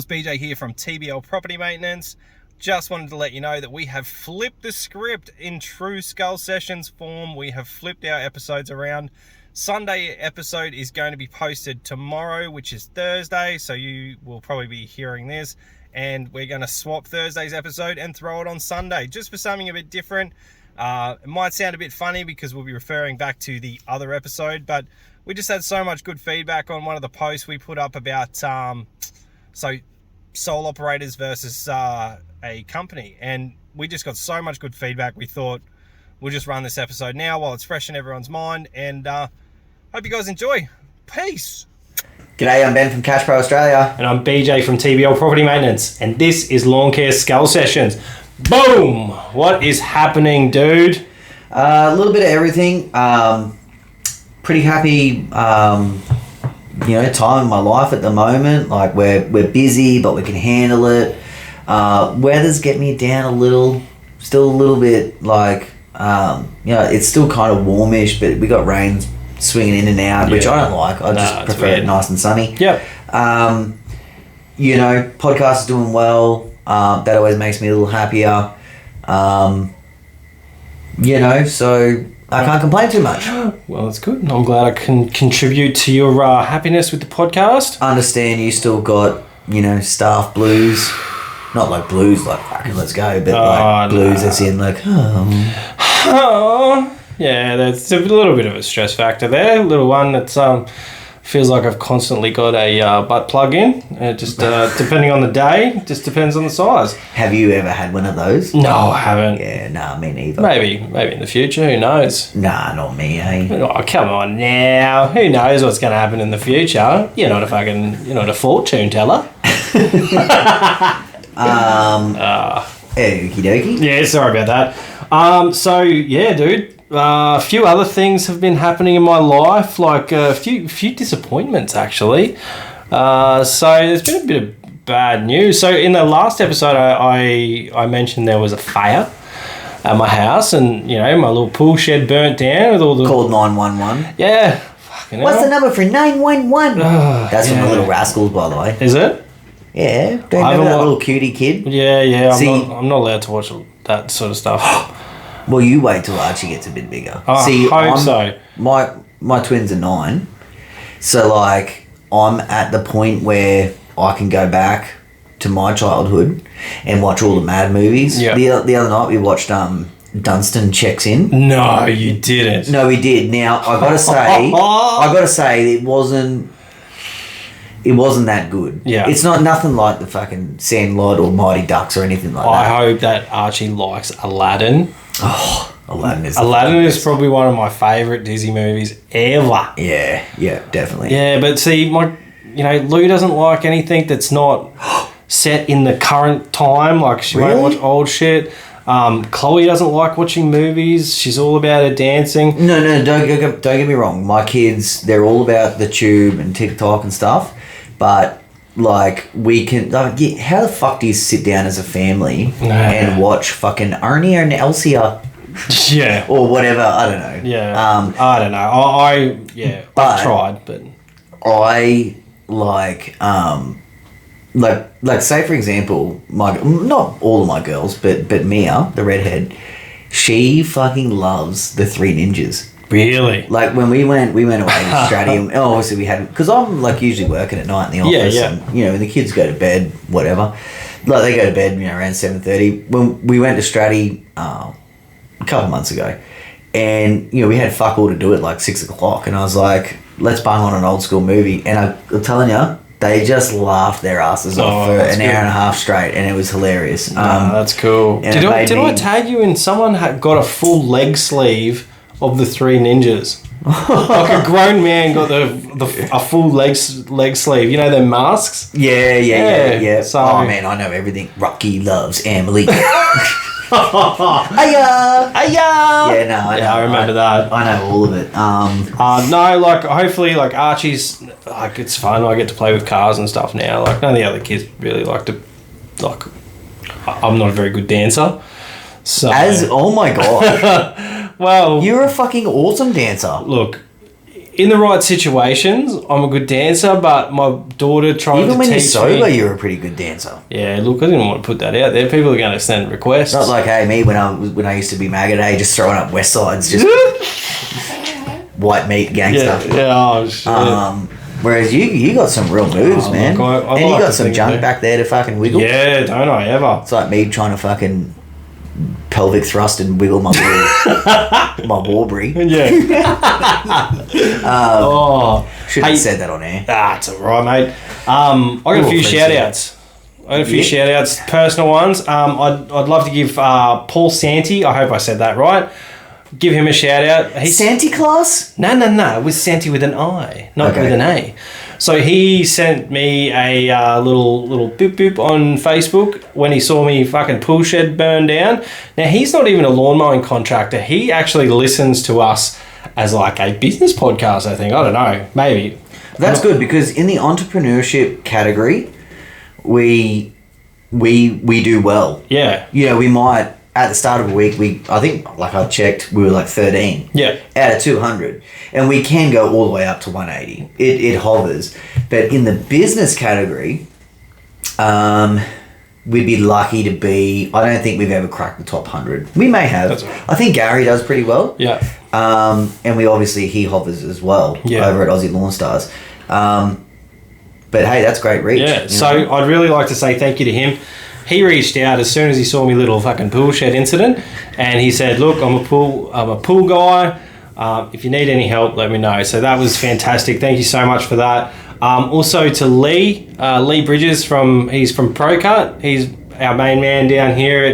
BJ here from TBL Property Maintenance. Just wanted to let you know that we have flipped the script in true Skull Sessions form. We have flipped our episodes around. Sunday episode is going to be posted tomorrow, which is Thursday, so you will probably be hearing this. And we're going to swap Thursday's episode and throw it on Sunday, just for something a bit different. It might sound a bit funny because we'll be referring back to the other episode, but we just had so much good feedback on one of the posts we put up about sole operators versus a company, and we just got so much good feedback. We thought we'll just run this episode now while it's fresh in everyone's mind, and hope you guys enjoy. Peace. G'day, I'm Ben from Cash Pro Australia. And I'm BJ from TBL Property Maintenance, and this is Lawn Care Skull Sessions. Boom! What is happening, dude? A little bit of everything. Pretty happy, time in my life at the moment. Like we're busy, but we can handle it. Weather's getting me down a little, still a little bit like, it's still kind of warmish, but we got rain swinging in and out, which I don't like. I just prefer it nice and sunny. Yep. Podcast is doing well. That always makes me a little happier. So I can't complain too much. Well, that's good. I'm glad I can contribute to your happiness with the podcast. Understand you still got, staff blues. Not like blues, like fucking let's go, but blues as in like, Yeah, there's a little bit of a stress factor there. A little one that's feels like I've constantly got a butt plug in. Just depending on the day, just depends on the size. Have you ever had one of those? No, I haven't. Yeah, nah, me neither. Maybe in the future, who knows? Nah, not me, eh? Oh, come on now. Who knows what's going to happen in the future? You're not a fortune teller. Okie dokie. Yeah, sorry about that. Dude. A few other things have been happening in my life, like a few disappointments actually. So there's been a bit of bad news. So in the last episode, I mentioned there was a fire at my house, and my little pool shed burnt down with all the called 911. Yeah. What's the number for 911? That's from the Little Rascals, by the way. Is it? Yeah. Don't you remember that little cutie kid? Yeah. I'm not allowed to watch that sort of stuff. Well, you wait till Archie gets a bit bigger. I hope so. My twins are 9, so like I'm at the point where I can go back to my childhood and watch all the Mad movies. Yeah. The other night we watched Dunstan Checks In. No, you didn't. No, we did. Now I gotta say, it wasn't that good. Yeah. It's nothing like the fucking Sandlot or Mighty Ducks or anything like that. I hope that Archie likes Aladdin. Oh, Aladdin is probably one of my favourite Disney movies ever. Yeah, definitely. Yeah, but see, Lou doesn't like anything that's not set in the current time. Like, she won't watch old shit. Chloe doesn't like watching movies. She's all about her dancing. No, don't get me wrong. My kids, they're all about the tube and TikTok and stuff. But like, we can. How the fuck do you sit down as a family and watch fucking Arnie and Elsia? Yeah. Or whatever. I don't know. Yeah. I don't know. I've tried, but I like say for example, not all of my girls, but Mia, the redhead, she fucking loves the Three Ninjas. Really? Like when we went away to Stratty, and obviously we had, because I'm like usually working at night in the office, and when the kids go to bed, whatever, like they go to bed around 7:30. When we went to Stratty a couple months ago, and we had fuck all to do at like 6 o'clock, and I was like, let's bang on an old school movie, and I'm telling you, they just laughed their asses off for an hour and a half straight, and it was hilarious. That's cool. Did I tag you in? Someone had got a full leg sleeve of the Three Ninjas. Like a grown man got a full leg sleeve. You know their masks? Yeah. So, oh man, I know everything. Rocky loves Emily. Hiya! Yeah, no, I remember that. I know all of it. No, like hopefully, like Archie's, like it's fun. I get to play with cars and stuff now. Like none of the other kids really like to. Like, I'm not a very good dancer. So oh my god. Well, you're a fucking awesome dancer. Look, in the right situations, I'm a good dancer, but my daughter tried to teach me... Even when you're sober, you're a pretty good dancer. Yeah, look, I didn't want to put that out there. People are going to send requests. Not like, hey, me, when I used to be maggot, just throwing up West Sides, just white meat gangster. Yeah, oh, shit. Whereas you got some real moves, man. Look, I and you like got to some think junk that. back there to fucking wiggle. Yeah, don't I ever. It's like me trying to fucking pelvic thrust and wiggle my my Warbury. Yeah. Should have said that on air. It's all right, mate. I got a few shout-outs. Shout-outs, personal ones. I'd love to give Paul Santi, I hope I said that right, give him a shout-out. Santa Claus? No. It was Santi with an I, not Okay. with an A. So he sent me a little boop boop on Facebook when he saw me fucking pool shed burn down. Now, he's not even a lawn mowing contractor. He actually listens to us as like a business podcast, I think. I don't know. Maybe. That's good, because in the entrepreneurship category, we do well. Yeah. You know, we might, at the start of a week, I think, like I checked, we were like 13. Yeah. Out of 200. And we can go all the way up to 180. It hovers. But in the business category, we'd be lucky to be, I don't think we've ever cracked the top 100. We may have. That's right. I think Gary does pretty well. Yeah. And he hovers as well Yeah. over at Aussie Lawn Stars. But hey, that's great reach. Yeah, so I'd really like to say thank you to him. He reached out as soon as he saw me little fucking pool shed incident, and he said, "Look, I'm a pool guy. If you need any help, let me know." So that was fantastic. Thank you so much for that. Also to Lee Bridges he's from ProCut. He's our main man down here.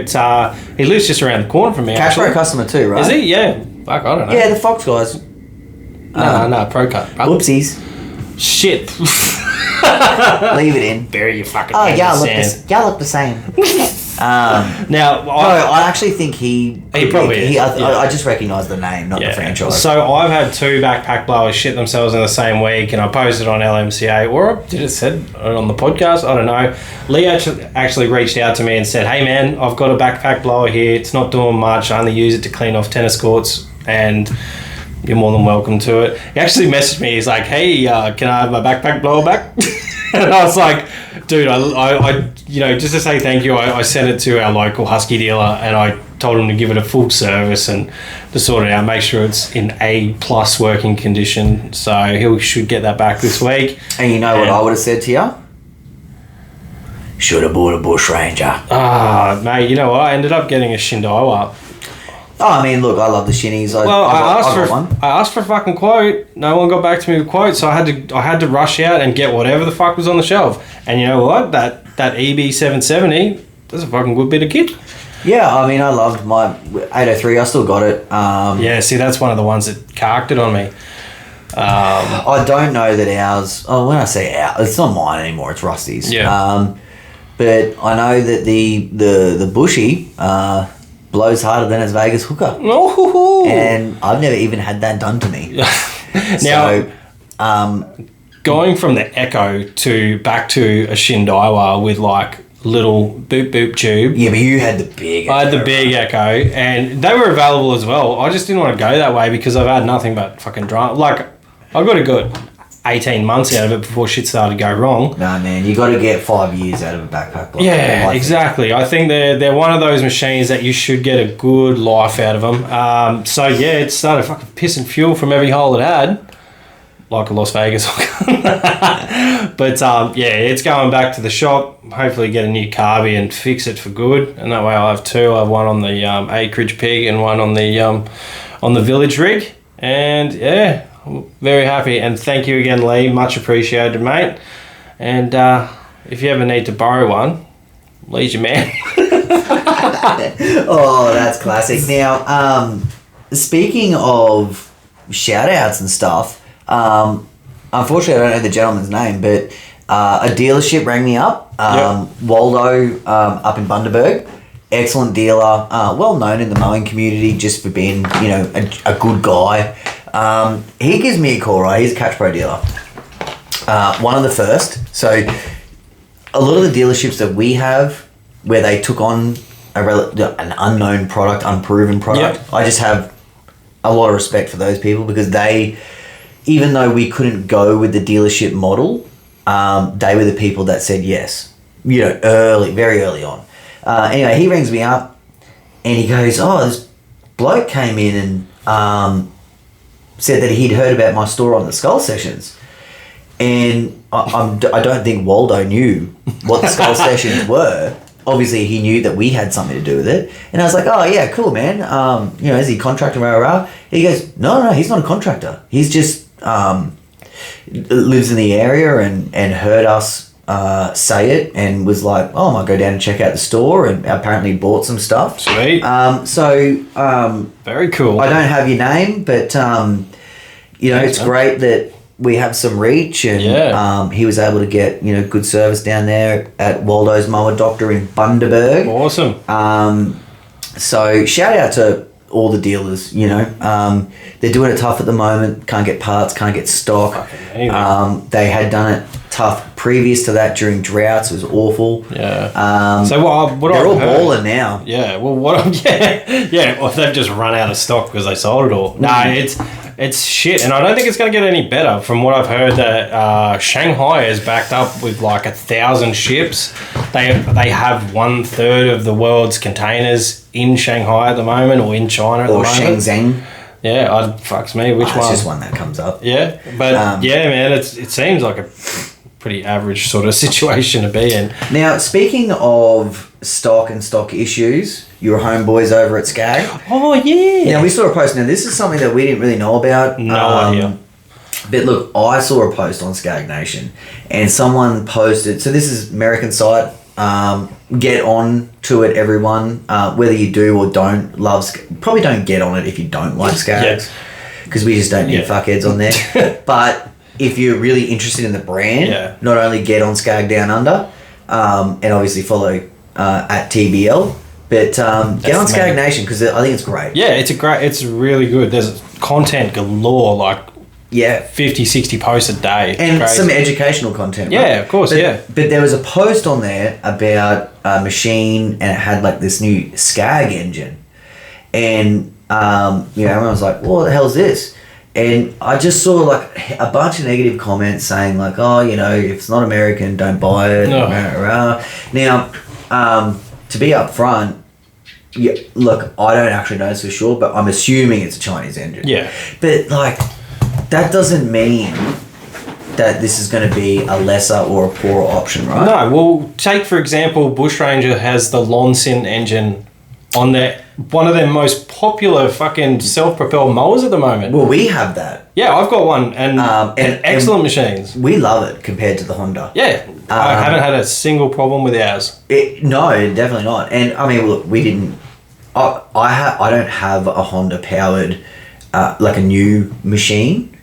He lives just around the corner from me. Cash actually. Pro customer too, right? Is he? Yeah. Fuck, I don't know. Yeah, the Fox guys. No, ProCut. Whoopsies. Shit. Leave it in. Bury your fucking Oh, head in the sand. y'all look the same. Now, I actually think he probably is. I just recognise the name, not the franchise. So I've had 2 backpack blowers shit themselves in the same week, and I posted on LMCA, or I did it said on the podcast, I don't know. Lee actually reached out to me and said, "Hey man, I've got a backpack blower here. It's not doing much. I only use it to clean off tennis courts, and you're more than welcome to it." He actually messaged me. He's like, "Hey, can I have my backpack blower back?" And I was like, "Dude, I just to say thank you, I sent it to our local Husky dealer, and I told him to give it a full service and to sort it out, make sure it's in A+ working condition. So he should get that back this week." And you know what I would have said to you? Should have bought a Bush Ranger. Mate, you know what? I ended up getting a Shindaiwa. Oh, I mean, look, I love the shinnies. I asked for a fucking quote. No one got back to me with a quote, so I had to rush out and get whatever the fuck was on the shelf. And you know what? That EB770, that's a fucking good bit of kit. Yeah, I mean, I loved my 803. I still got it. Yeah, see, that's one of the ones that carked it on me. I don't know that ours. Oh, when I say ours, it's not mine anymore. It's Rusty's. Yeah. But I know that the Bushy blows harder than his Vegas hooker. Oh. And I've never even had that done to me. Now, so, going from the Echo back to a Shindaiwa with like little boop boop tube. yeah, but you had the big. I had the big Echo, and they were available as well. I just didn't want to go that way because I've had nothing but fucking drama. Like, I got a good 18 months out of it before shit started to go wrong. No, man, you got to get 5 years out of a backpack. Yeah, exactly. I think they're one of those machines that you should get a good life out of them. So yeah, it started fucking pissing fuel from every hole it had, like a Las Vegas. But yeah, it's going back to the shop. Hopefully get a new carby and fix it for good, and that way I'll have 2. I have one on the acreage pig and one on the village rig, and yeah, I'm very happy. And thank you again, Lee. Much appreciated, mate. And if you ever need to borrow one, Lee's your man. Oh, that's classic. Now, speaking of shout outs and stuff, unfortunately I don't know the gentleman's name, but a dealership rang me up, Waldo, up in Bundaberg. Excellent dealer, well known in the mowing community just for being, a good guy. He gives me a call, right? He's a Catch Pro dealer. One of the first. So a lot of the dealerships that we have where they took on an unknown product, unproven product, I just have a lot of respect for those people because they even though we couldn't go with the dealership model, they were the people that said yes, very early on. Anyway, he rings me up and he goes, oh, this bloke came in and said that he'd heard about my store on the Skull Sessions. And I don't think Waldo knew what the Skull Sessions were. Obviously, he knew that we had something to do with it. And I was like, oh, yeah, cool, man. Is he a contractor? Rah, rah. He goes, no, he's not a contractor. He's just lives in the area and heard us say it and was like, oh, I might go down and check out the store, and apparently bought some stuff. Sweet. Very cool. I don't have your name, but, it's great that we have some reach, and he was able to get good service down there at Waldo's Mower Doctor in Bundaberg. Awesome. So shout out to all the dealers. They're doing it tough at the moment. Can't get parts, can't get stock. They had done it tough previous to that during droughts. It was awful. Yeah. So what they're all balling now. Yeah. Well, well, they've just run out of stock because they sold it all. No, it's shit, and I don't think it's going to get any better. From what I've heard, that Shanghai is backed up with like 1,000 ships. They have 1/3 of the world's containers in Shanghai at the moment, or in China at the moment. Or Shenzhen. Yeah, fucks me. Which one? It's just one that comes up. Yeah, but man, it seems like a pretty average sort of situation to be in. Now, speaking of stock and stock issues, your homeboys over at Skag. Oh, yeah. Now, we saw a post. Now, this is something that we didn't really know about. No idea. But look, I saw a post on Skag Nation, and someone posted, so this is American site, get on to it, everyone, whether you do or don't love Skag. Probably don't get on it if you don't like Skags, because we just don't need fuckheads on there. But if you're really interested in the brand, not only get on Skag Down Under, and obviously follow at TBL, but get on Skag Nation, because I think it's great. Yeah, it's really good. There's content galore, like 50, 60 posts a day. And some educational content, right? Yeah, of course, But there was a post on there about a machine, and it had like this new Skag engine. And, everyone was like, what the hell's this? And I just saw like a bunch of negative comments saying like, oh, if it's not American, don't buy it. No. Now, to be upfront, look, I don't actually know this for sure, but I'm assuming it's a Chinese engine. Yeah. But like, that doesn't mean that this is going to be a lesser or a poorer option, right? No. Well, take for example, Bushranger has the Lonsin engine on one of their most popular fucking self-propelled mowers at the moment. Well, we have that. Yeah, I've got one, and excellent machines. We love it compared to the Honda. Yeah, I haven't had a single problem with ours. No, definitely not. And I mean, look, we didn't. I don't have a Honda powered like a new machine.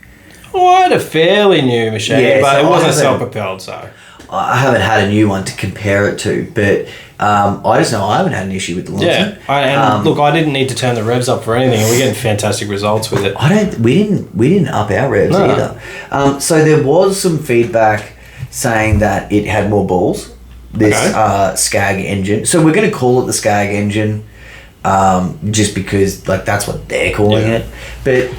Oh, I had a fairly new machine, but so it wasn't self-propelled, so I haven't had a new one to compare it to, but. I just know I haven't had an issue with the Lonsin. Yeah, look, I didn't need to turn the revs up for anything, and we're getting fantastic results with it. We didn't up our revs either. So there was some feedback saying that it had more balls. This Skag engine. So we're going to call it the Skag engine, just because like that's what they're calling it. But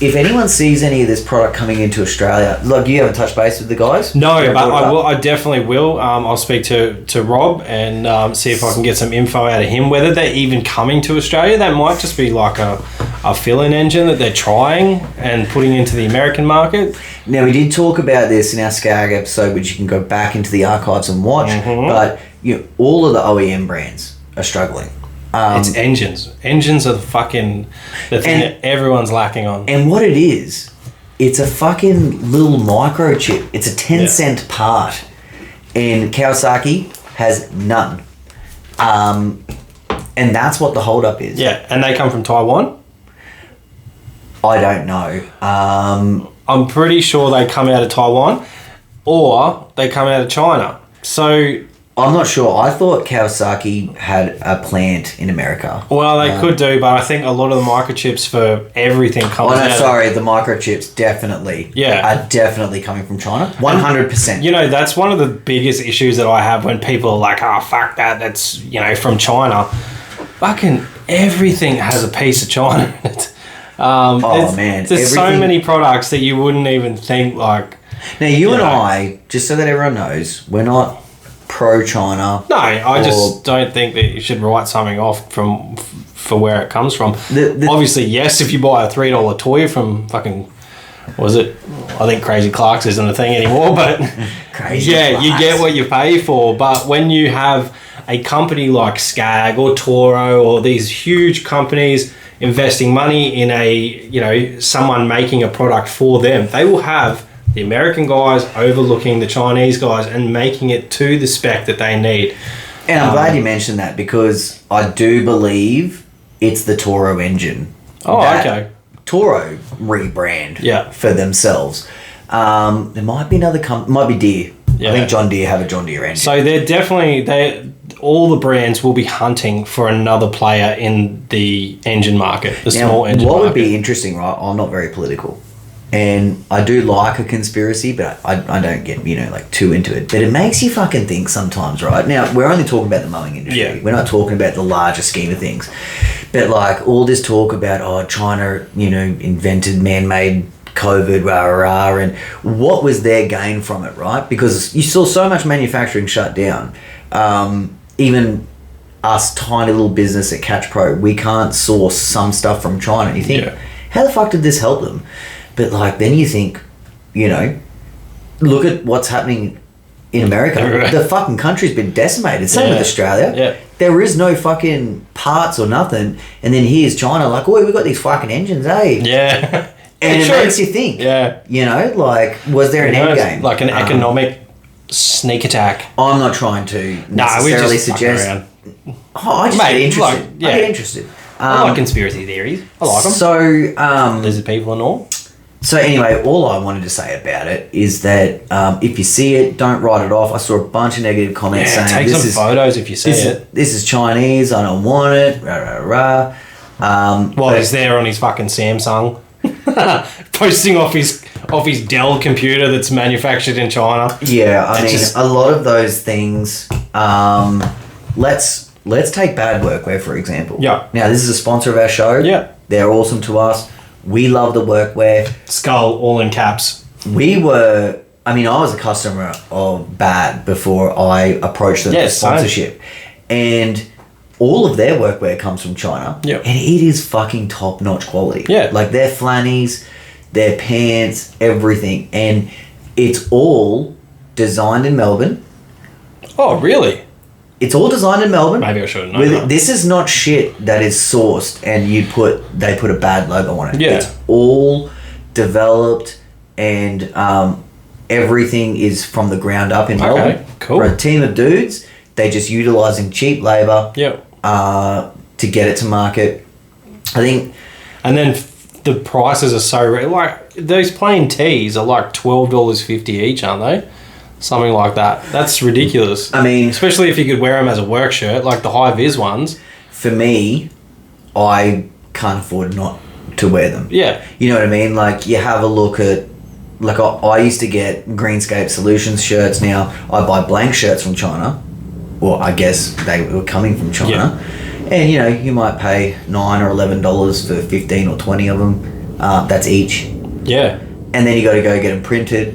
if anyone sees any of this product coming into Australia, like you haven't touched base with the guys? No, but I definitely will. I'll speak to Rob and see if I can get some info out of him. Whether they're even coming to Australia, that might just be like a fill-in engine that they're trying and putting into the American market. Now, we did talk about this in our Skag episode, which you can go back into the archives and watch, but all of the OEM brands are struggling. It's engines. Engines are the thing that everyone's lacking on. And what it is, it's a fucking little microchip. It's a 10-cent part. And Kawasaki has none. And that's what the holdup is. Yeah, and they come from Taiwan? I don't know. I'm pretty sure they come out of Taiwan or they come out of China. So I'm not sure. I thought Kawasaki had a plant in America. Well, they could do, but I think a lot of the microchips for everything comes out. The microchips definitely are definitely coming from China. 100%. That's one of the biggest issues that I have when people are like, oh, fuck that, that's, from China. Fucking everything has a piece of China in it. There's so many products that you wouldn't even think like. Now you and I, just so that everyone knows, we're not pro-China. No, I just don't think that you should write something off for where it comes from. Obviously, yes, if you buy a $3 toy from fucking, was it? I think Crazy Clark's isn't a thing anymore, but Crazy Clark's. You get what you pay for. But when you have a company like Skag or Toro or these huge companies investing money in someone making a product for them, they will have the American guys overlooking the Chinese guys and making it to the spec that they need. And I'm glad you mentioned that, because I do believe it's the Toro engine. Oh, okay. Toro rebrand for themselves. There might be another company, might be Deere. Yeah. I think John Deere have a John Deere engine. So they're definitely, all the brands will be hunting for another player in the engine market, the small engine market. What would be interesting, right? I'm not very political. And I do like a conspiracy, but I don't get, like too into it. But it makes you fucking think sometimes, right? Now, we're only talking about the mowing industry. Yeah. We're not talking about the larger scheme of things. But like all this talk about, China, invented man-made COVID, rah, and what was their gain from it, right? Because you saw so much manufacturing shut down. Even us tiny little business at Catch Pro, we can't source some stuff from China. And you think, how the fuck did this help them? But like then you think, look at what's happening in America. Right. The fucking country's been decimated. Same with Australia. Yeah. There is no fucking parts or nothing. And then here's China like, oh, we've got these fucking engines, eh? Yeah. And it makes you think. Yeah. Like, was there an end game? Like an economic sneak attack. I'm not trying to necessarily suggest. I just get interested. I get interested. I like conspiracy theories. I like them. So, there's the people and all. So anyway, all I wanted to say about it is that if you see it, don't write it off. I saw a bunch of negative comments saying take some photos if you see it. This is Chinese. I don't want it. Rah, rah, rah. While he's there on his fucking Samsung, posting off his Dell computer that's manufactured in China. Yeah, I mean, a lot of those things. Let's take Bad Workwear for example. Yeah. Now this is a sponsor of our show. Yeah. They're awesome to us. We love the workwear. Skull, all in caps. I was a customer of Bad before I approached them for sponsorship. And all of their workwear comes from China. Yep. And it is fucking top-notch quality. Yeah. Like their flannies, their pants, everything. And it's all designed in Melbourne. Oh, really? It's all designed in Melbourne. Maybe I should know. This is not shit that is sourced and they put a bad logo on it. Yeah. It's all developed and everything is from the ground up in Melbourne. Okay, cool. For a team of dudes, they're just utilising cheap labour to get it to market. I think... And then the prices are so... Like, those plain tees are like $12.50 each, aren't they? Something like that. That's ridiculous. I mean... Especially if you could wear them as a work shirt, like the high-vis ones. For me, I can't afford not to wear them. Yeah. You know what I mean? Like, you have a look at... Like, I used to get Greenscape Solutions shirts. Now, I buy blank shirts from China. Well, I guess they were coming from China. Yeah. And, you might pay $9 or $11 for 15 or 20 of them. That's each. Yeah. And then you got to go get them printed.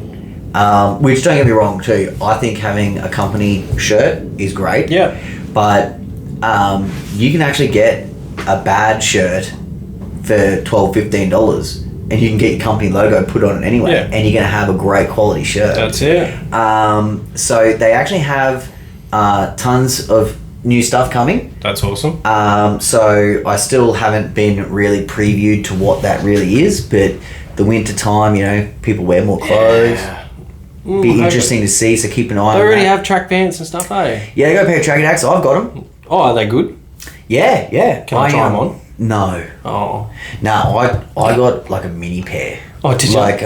Which, don't get me wrong too, I think having a company shirt is great. Yeah. But you can actually get a Bad shirt for $12-15 and you can get your company logo put on it anyway. Yeah. And you're going to have a great quality shirt. That's it. So they actually have tons of new stuff coming. That's awesome. So I still haven't been really previewed to what that really is, but the winter time, people wear more clothes. Yeah. Be interesting to see, so keep an eye on that. They already have track pants and stuff, eh? Yeah, they got a pair of track pants. I've got them. Oh, are they good? Yeah. Can I try them on? No. Oh. No, I got like a mini pair. Oh, did you? Like,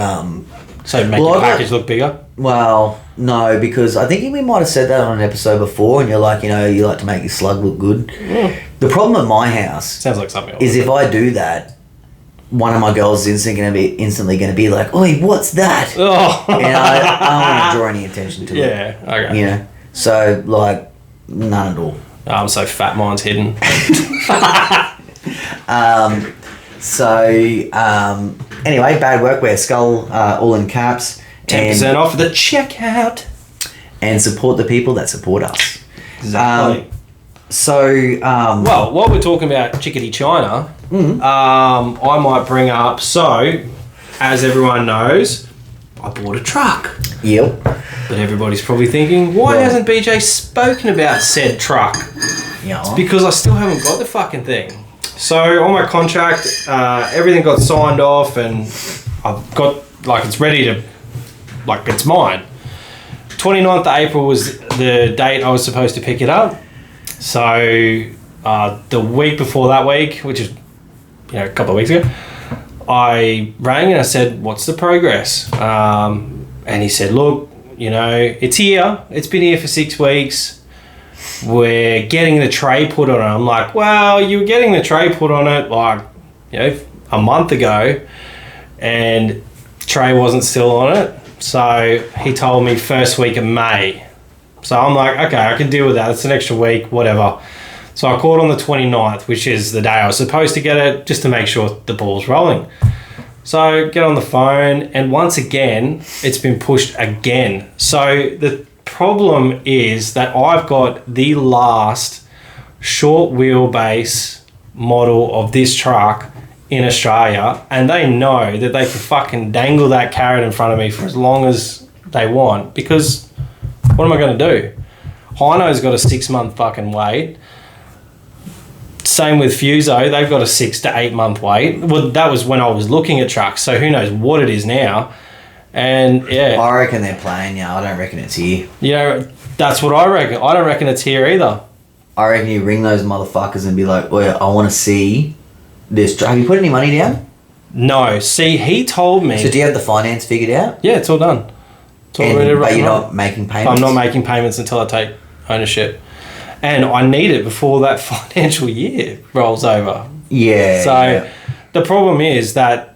so make your package look bigger? Well, no, because I think we might have said that on an episode before, and you're like, you like to make your slug look good. Yeah. The problem at my house... Sounds like something else. ...is if I do that, one of my girls is instantly going to be like, "Oi, what's that?" Oh. And I don't want to draw any attention to it. Yeah, okay. So, like, none at all. So fat mine's hidden. So, anyway, Bad Workwear, Skull, all in caps. 10% off the checkout. And support the people that support us. Exactly. Well, while we're talking about Chickadee China, I might bring up, as everyone knows, I bought a truck. Yep. But everybody's probably thinking, why hasn't BJ spoken about said truck? Yeah. It's because I still haven't got the fucking thing. So on my contract, everything got signed off and I've got, it's ready to, it's mine. 29th of April was the date I was supposed to pick it up. So the week before that week, which is, a couple of weeks ago, I rang and I said, what's the progress? And he said, look, it's here. It's been here for 6 weeks. We're getting the tray put on it. I'm like, well, you were getting the tray put on it a month ago and tray wasn't still on it. So he told me first week of May. So I'm like, okay, I can deal with that. It's an extra week, whatever. So I called on the 29th, which is the day I was supposed to get it, just to make sure the ball's rolling. So get on the phone, and once again, it's been pushed again. So the problem is that I've got the last short wheelbase model of this truck in Australia, and they know that they can fucking dangle that carrot in front of me for as long as they want, because what am I going to do? Hino's got a 6-month fucking wait. Same with Fuso, they've got a 6 to 8 month wait. Well, that was when I was looking at trucks, so who knows what it is now. And yeah, I reckon they're playing. I don't reckon it's here. That's what I reckon. I don't reckon it's here either. I reckon you ring those motherfuckers and be like, well, I want to see this. Have you put any money down? No. See, he told me. So do you have the finance figured out? Yeah, it's all done. It's all ready. But you're not making payments? I'm not making payments until I take ownership. And I need it before that financial year rolls over. Yeah. So the problem is that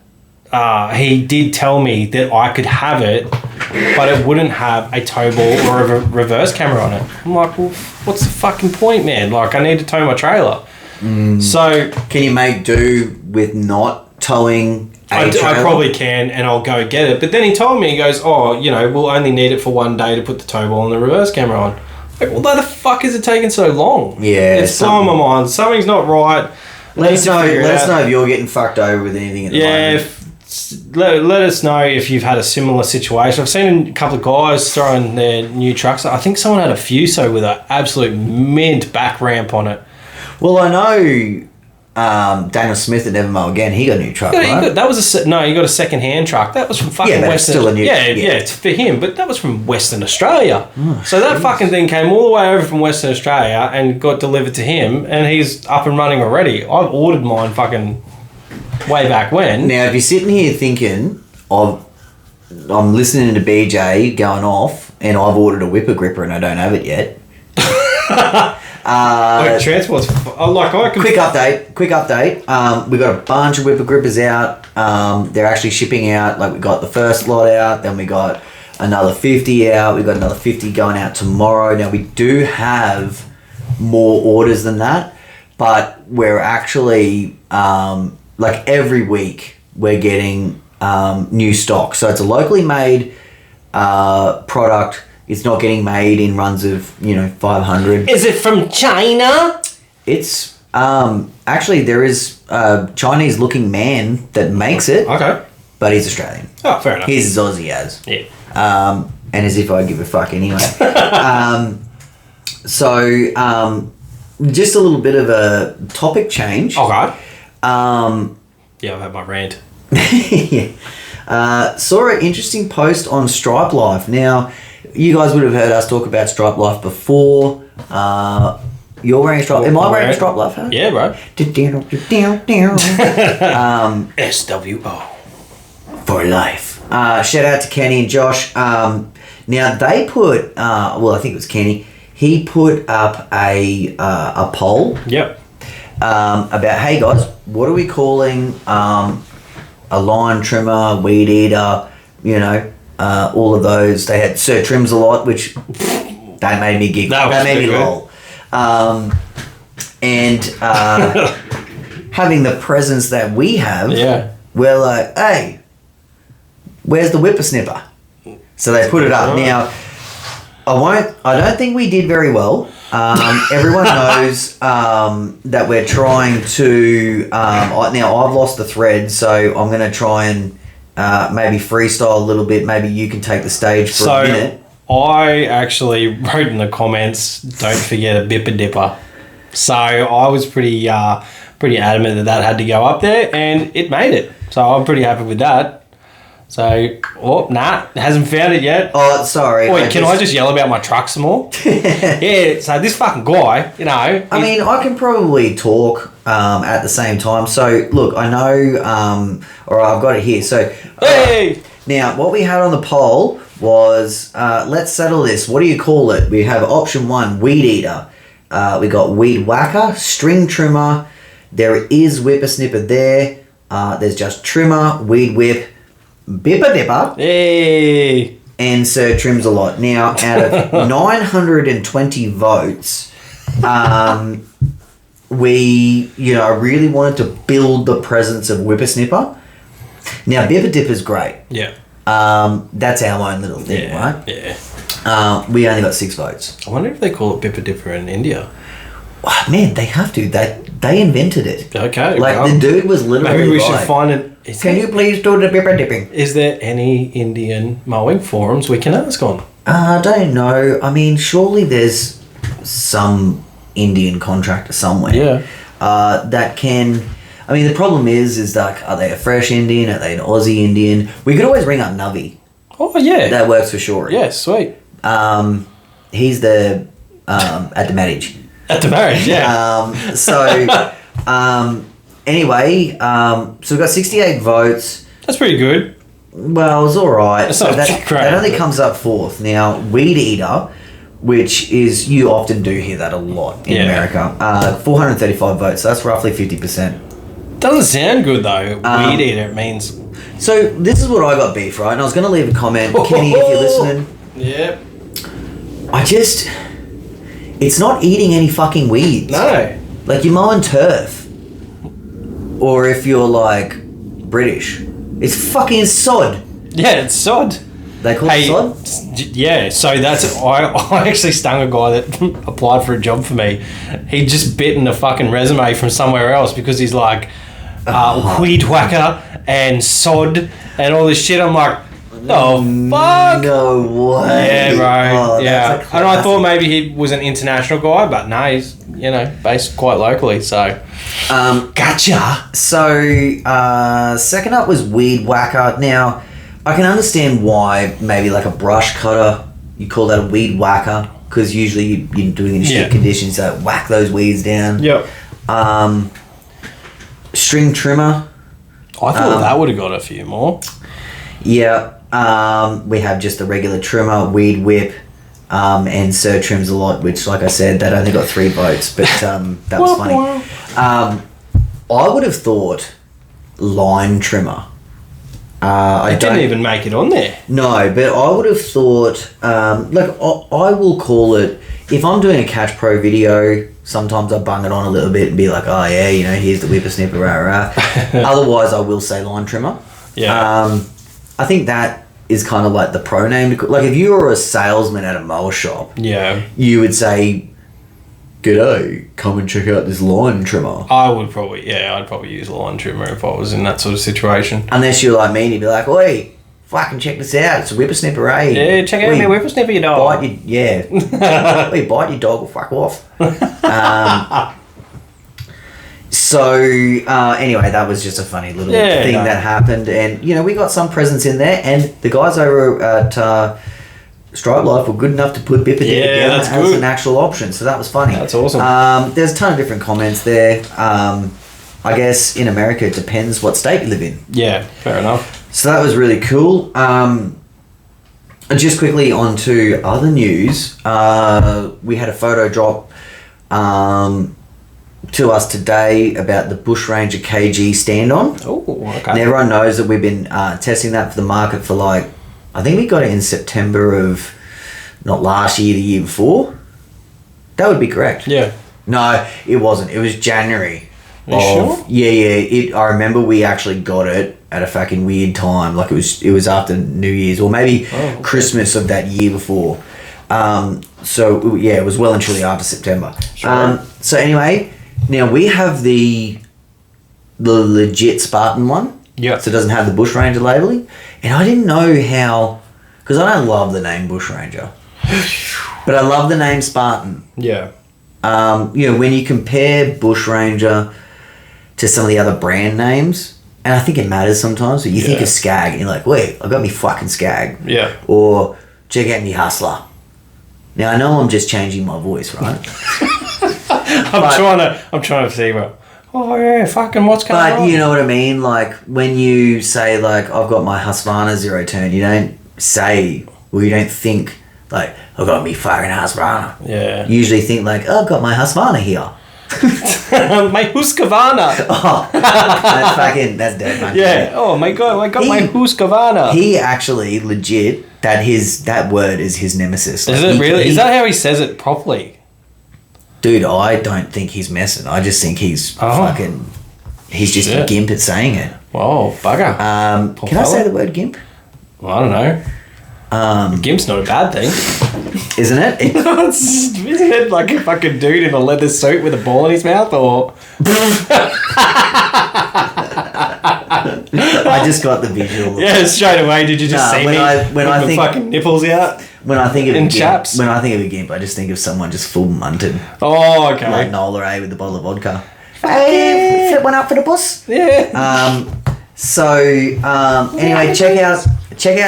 he did tell me that I could have it, but it wouldn't have a tow ball or a reverse camera on it. I'm like, well, what's the fucking point, man? I need to tow my trailer. So can you make do with not towing a trailer? I probably can, and I'll go get it. But then he told me, he goes, we'll only need it for one day to put the tow ball and the reverse camera on. Like, well, why the fuck is it taking so long? Yeah. It's blowing my mind. Something's not right. Let us know if you're getting fucked over with anything at the moment. Let us know if you've had a similar situation. I've seen a couple of guys throwing their new trucks. I think someone had a Fuso with an absolute mint back ramp on it. Well, I know Daniel Smith at Nevermo again. He got a new truck, right? He got a second-hand truck. That was from fucking Western. It's still a new. Yeah, it's for him. But that was from Western Australia. Oh, so that fucking thing came all the way over from Western Australia and got delivered to him, and he's up and running already. I've ordered mine fucking way back when. Now, if you're sitting here thinking I'm listening to BJ going off, and I've ordered a whipper gripper and I don't have it yet. Transport's quick update. We got a bunch of whipper grippers out. They're actually shipping out. We got the first lot out, then we got another 50 out. We got another 50 going out tomorrow. Now we do have more orders than that, but we're actually every week we're getting new stock. So it's a locally made product. It's not getting made in runs of 500. Is it from China? It's actually there is a Chinese looking man that makes it. Okay. But he's Australian. Oh, fair enough. He's as Aussie as. Yeah. And as if I give a fuck anyway. Just a little bit of a topic change. Okay. Yeah, I've had my rant. Yeah. Saw an interesting post on Stripe Life. Now, you guys would have heard us talk about Stripe Life before. You're wearing Stripe. Am I wearing a Stripe Life hat? Yeah, bro. SWO. For life. Shout out to Kenny and Josh. Now, they put, I think it was Kenny, he put up a poll. Yep. About, hey guys, what are we calling a line trimmer, weed eater, all of those. They had Sir Trims a lot, which that made me giggle. That made me lol. having the presence that we have, Yeah. we're like, hey, where's the whippersnipper? So they put it up. Now, I don't think we did very well. Everyone knows that we're trying to. Now I've lost the thread, so I'm going to try and maybe freestyle a little bit. Maybe you can take the stage for a minute. I actually wrote in the comments, "Don't forget a bipper dipper." So I was pretty adamant that had to go up there, and it made it. So I'm pretty happy with that. So, hasn't found it yet. Oh, sorry. Wait, I just yell about my truck some more? Yeah, so this fucking guy, you know. I mean, I can probably talk at the same time. So, look, I know, or I've got it here. So, hey! Now, what we had on the poll was, let's settle this. What do you call it? We have option 1, weed eater. We got weed whacker, string trimmer. There is whippersnipper there. There's just trimmer, weed whip, bipper dipper, hey, and Sir Trims a Lot. Now, out of 920 votes, we, really wanted to build the presence of whippersnipper. Now, bipper dipper's great. Yeah. That's our own little thing, right? Yeah. We only got 6 votes. I wonder if they call it bipper dipper in India. Oh, man, they have to. They invented it. Okay. Like, the dude was literally maybe we should find it. Can you please do the bipper dipping? Is there any Indian mowing forums we can ask on? I don't know. I mean, surely there's some Indian contractor somewhere. Yeah. That can... I mean, the problem is like, are they a fresh Indian? Are they an Aussie Indian? We could always ring up Navi. Oh, yeah. That works for sure. Yeah, sweet. He's the... at the marriage. At the marriage, yeah. Anyway, so we've got 68 votes. That's pretty good. Well, it's all right. That's not great. That only comes up 4th. Now, weed eater, which is, you often do hear that a lot in America. 435 votes. So that's roughly 50%. Doesn't sound good though. Weed eater, it means. So this is what I got beef, right? And I was going to leave a comment, Kenny, if you're listening. Yep. It's not eating any fucking weeds. No. Like, you're mowing turf. Or if you're, like, British. It's fucking sod. Yeah, it's sod. They call it sod? Yeah, so I actually stung a guy that applied for a job for me. He just bitten a fucking resume from somewhere else because he's like, weed whacker and sod and all this shit. I'm like, oh, fuck. No way. Yeah, bro. Oh, yeah. And I thought maybe he was an international guy, but no, he's, based quite locally, so. Gotcha. So, second up was weed whacker. Now, I can understand why maybe like a brush cutter, you call that a weed whacker, because usually you're doing it in shit conditions, so whack those weeds down. Yep. String trimmer. I thought that would have got a few more. Yeah. We have just the regular trimmer, weed whip, and Sir Trims a Lot, which, like I said, that only got 3 votes, but that was funny. I would have thought line trimmer. It didn't even make it on there. No, but I would have thought, I will call it, if I'm doing a Catch Pro video, sometimes I bung it on a little bit and be like, oh yeah, here's the whippersnipper, rah, rah. Otherwise, I will say line trimmer. Yeah. I think that is kind of like the pro name. Like, if you were a salesman at a mower shop, you would say, g'day, come and check out this line trimmer. I'd probably use a line trimmer if I was in that sort of situation. Unless you're like me and you'd be like, oi, fucking check this out, it's a whippersnipper, eh? Yeah, check out my whippersnipper, you dog. Bite your dog or fuck off. Anyway, that was just a funny little thing that happened, and we got some presents in there, and the guys over at Stripe Life were good enough to put bipper dipper down as an actual option, so that was funny. That's awesome. There's a ton of different comments there. I guess in America it depends what state you live in. Yeah, fair enough. So that was really cool. Just quickly on to other news. We had a photo drop to us today about the Bush Ranger KG stand-on. Oh, okay. And everyone knows that we've been testing that for the market for I think we got it in September of, not last year, the year before. That would be correct. Yeah. No, it wasn't. It was January. Sure? Yeah. I remember we actually got it at a fucking weird time. Like it was after New Year's or maybe Christmas of that year before. So yeah, it was well and truly after September. Sure. So anyway, now we have the legit Spartan one. Yeah. So it doesn't have the Bushranger labeling, and I didn't know how, because I don't love the name Bushranger, but I love the name Spartan. Yeah. When you compare Bushranger to some of the other brand names, and I think it matters sometimes, but you think of Skag and you're like, wait, I got me fucking Skag. Yeah. Or check out me Hustler. Now I know I'm just changing my voice, right? I'm trying to see oh yeah, fucking what's going on? But you know what I mean? Like when you say like I've got my Husqvarna zero turn, you don't think like I've got me fucking Husqvarna. Yeah. You usually think like, oh, I've got my Husqvarna here. My Husqvarna. Oh, that's dead, man. Yeah. Oh my god, I got my Husqvarna. He actually legit that word is his nemesis. Is it really? Is that how he says it properly? Dude, I don't think he's messing. I just think he's he's just a gimp at saying it. Whoa, bugger. Can I say the word gimp? Well, I don't know. Gimp's not a bad thing. Isn't it? Isn't it like a fucking dude in a leather suit with a ball in his mouth, or? I just got the visual. Yeah, straight away. Did you just see me when I think fucking nipples out? When I think of chaps. When I think of a gimp, I just think of someone just full munted. Oh, okay. Like Nola A with the bottle of vodka. Hey, flip one up for the bus. Yeah. Anyway, check out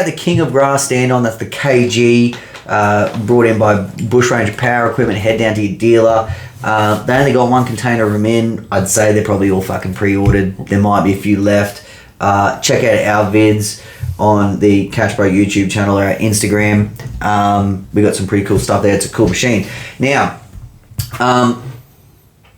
the King of Grass stand on. That's the KG, brought in by Bushranger Power Equipment. Head down to your dealer. They only got one container of them in. I'd say they're probably all fucking pre-ordered. There might be a few left. Check out our vids on the Cash Pro YouTube channel or our Instagram. We got some pretty cool stuff there. It's a cool machine. Now,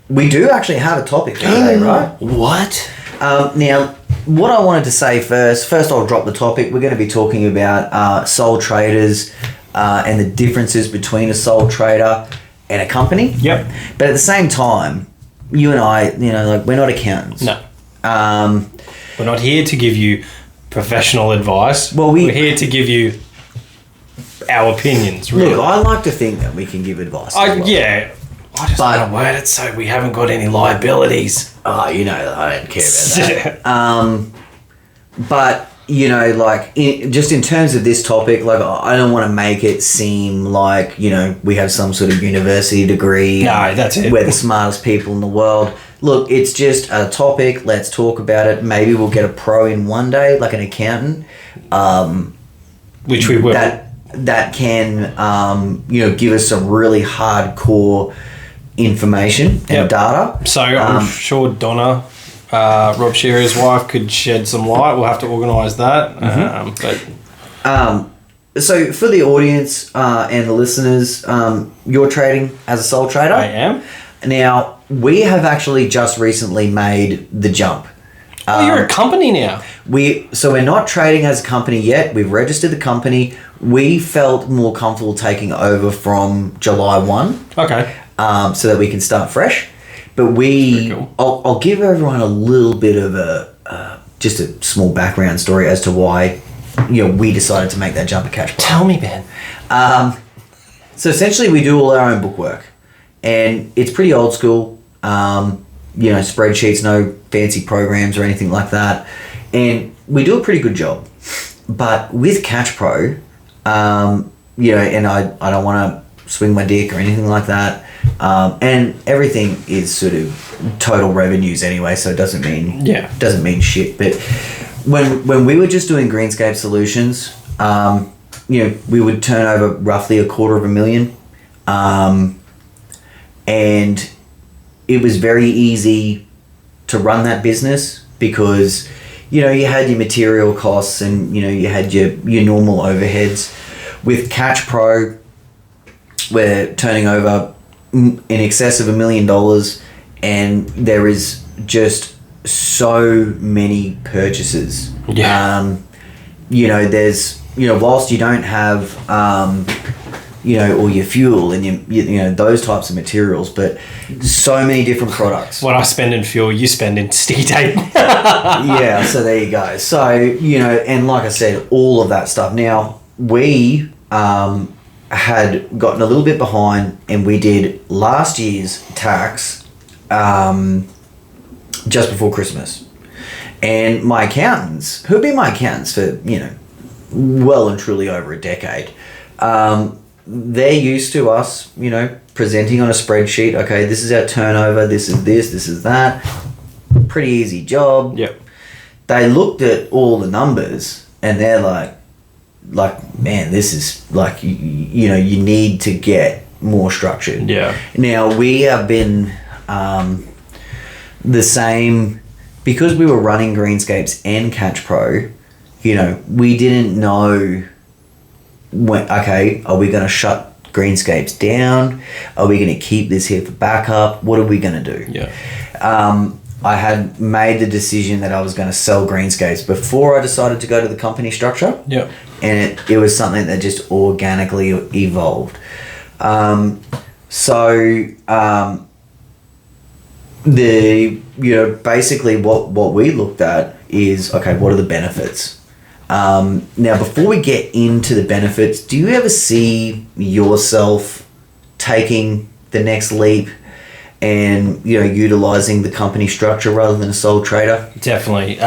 we do actually have a topic for today, right? What? Now, what I wanted to say first I'll drop the topic. We're going to be talking about sole traders and the differences between a sole trader and a company. Yep. But at the same time, you and I, we're not accountants. No. We're not here to give you professional advice. Well, we're here to give you our opinions, really. Look, I like to think that we can give advice. Yeah. I just want to word it so we haven't got any liabilities. Oh, I don't care about that. But, just in terms of this topic, I don't want to make it seem like, we have some sort of university degree. No, that's it. We're the smartest people in the world. Look, it's just a topic. Let's talk about it. Maybe we'll get a pro in one day, like an accountant. Which we will. That can, give us some really hardcore information and data. So I'm sure Donna, Rob Shearer's wife, could shed some light. We'll have to organise that. So for the audience and the listeners, you're trading as a sole trader? I am. Now, we have actually just recently made the jump. You're a company now. So we're not trading as a company yet. We've registered the company. We felt more comfortable taking over from July 1. Okay. So that we can start fresh. But cool. I'll give everyone a little bit of just a small background story as to why, we decided to make that jump at Cash Pro. Tell me, Ben. So essentially we do all our own bookwork, and it's pretty old school. Spreadsheets, no fancy programs or anything like that. And we do a pretty good job. But with Cash Pro, and I don't want to swing my dick or anything like that. And everything is sort of total revenues anyway, so it doesn't mean shit. But when we were just doing Greenscape Solutions, we would turn over roughly $250,000, and it was very easy to run that business because you had your material costs and you had your normal overheads. With Catch Pro, we're turning over in excess of $1 million, and there is just so many purchases. There's whilst you don't have or your fuel and those types of materials, but so many different products. What I spend in fuel, you spend in sticky tape. Yeah, so there you go. So, and like I said, all of that stuff. Now, we had gotten a little bit behind, and we did last year's tax just before Christmas. And my accountants, who've been my accountants for, well and truly over a decade, they're used to us, presenting on a spreadsheet. Okay, this is our turnover. This is that. Pretty easy job. Yep. They looked at all the numbers and they're like, man, this is like, you need to get more structured. Yeah. Now we have been the same because we were running Greenscapes and Catch Pro. We didn't know. Are we going to shut Greenscapes down? Are we going to keep this here for backup? What are we going to do? Yeah. I had made the decision that I was going to sell Greenscapes before I decided to go to the company structure. Yeah. And it was something that just organically evolved. Basically what we looked at is, okay, what are the benefits? Now, before we get into the benefits, do you ever see yourself taking the next leap and, utilizing the company structure rather than a sole trader? Definitely.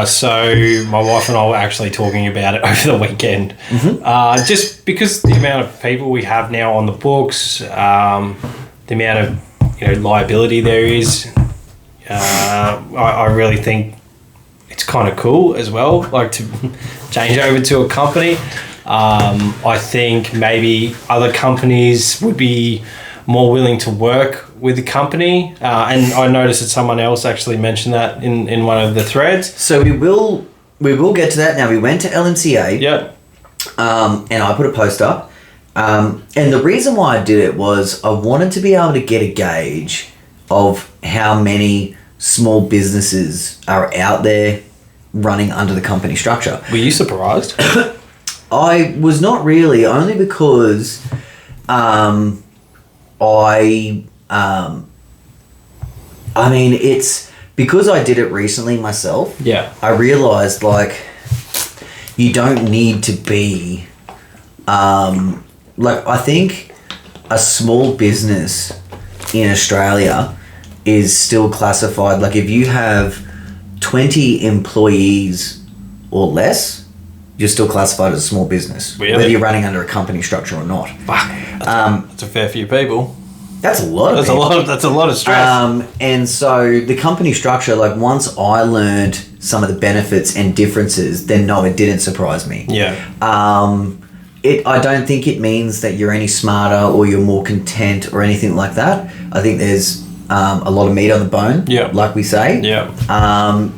So my wife and I were actually talking about it over the weekend. Mm-hmm. Just because the amount of people we have now on the books, the amount of, liability there is, I really think it's kind of cool as well, like to change over to a company. I think maybe other companies would be more willing to work with the company. And I noticed that someone else actually mentioned that in one of the threads. So we will get to that. Now, we went to LMCA. Yep. And I put a post up. And the reason why I did it was I wanted to be able to get a gauge of how many small businesses are out there running under the company structure. Were you surprised? I was not really, only because it's because I did it recently myself. Yeah. I realized you don't need to be I think a small business in Australia is still classified, if you have 20 employees or less, you're still classified as a small business. Really? Whether you're running under a company structure or not. Fuck. That's a fair few people. That's a lot of people. That's a lot of stress. And so the company structure, once I learned some of the benefits and differences, then no, it didn't surprise me. Yeah. I don't think it means that you're any smarter or you're more content or anything like that. I think there's a lot of meat on the bone, like we say. Yeah.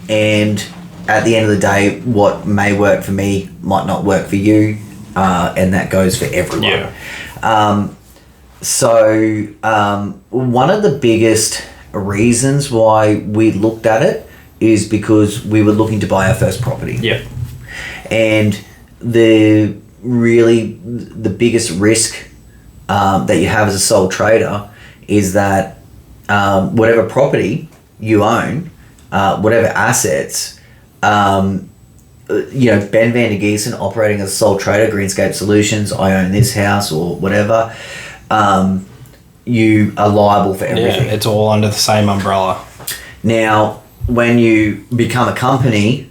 And at the end of the day, what may work for me might not work for you, and that goes for everyone. Yeah. One of the biggest reasons why we looked at it is because we were looking to buy our first property. Yeah. And the biggest risk that you have as a sole trader is that whatever property you own, whatever assets, Ben Van der Geesen operating as a sole trader, Greenscape Solutions, I own this house or whatever, you are liable for everything. Yeah, it's all under the same umbrella. Now, when you become a company,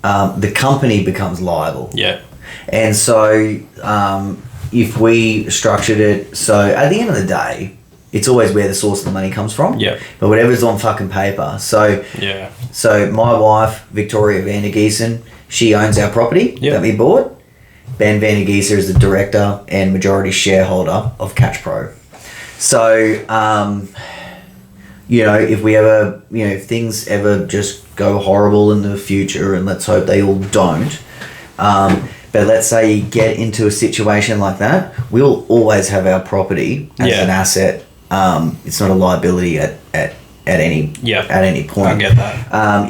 the company becomes liable. Yeah. And so if we structured it, so at the end of the day, it's always where the source of the money comes from. Yeah. But whatever's on fucking paper. So yeah. So my wife, Victoria Van der Geesen, she owns our property that we bought. Ben Van der Geesen is the director and majority shareholder of Catch Pro. So, if we ever, if things ever just go horrible in the future, and let's hope they all don't, but let's say you get into a situation like that, we'll always have our property as an asset. It's not a liability at any point. I get that.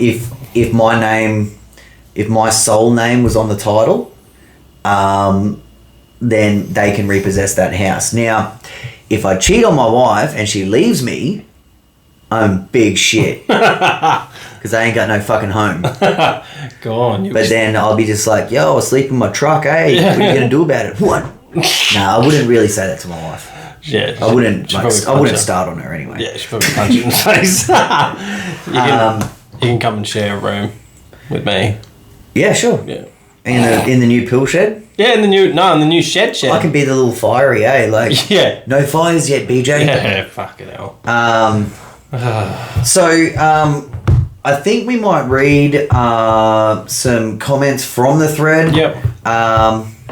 If my sole name was on the title, then they can repossess that house. Now, if I cheat on my wife and she leaves me, I'm big shit. Because I ain't got no fucking home. Go on. But then I'll be just like, yo, I sleep in my truck. Hey, what are you going to do about it? What? No, I wouldn't really say that to my wife. Yeah. I wouldn't start on her anyway. Yeah, she'd probably punch you in the face. You can come and share a room with me. Yeah, sure. Yeah. In the new pill shed? Yeah, in the new shed. I can be the little fiery, eh? Like, yeah. No fires yet, BJ. Yeah, fucking hell. I think we might read some comments from the thread. Yep.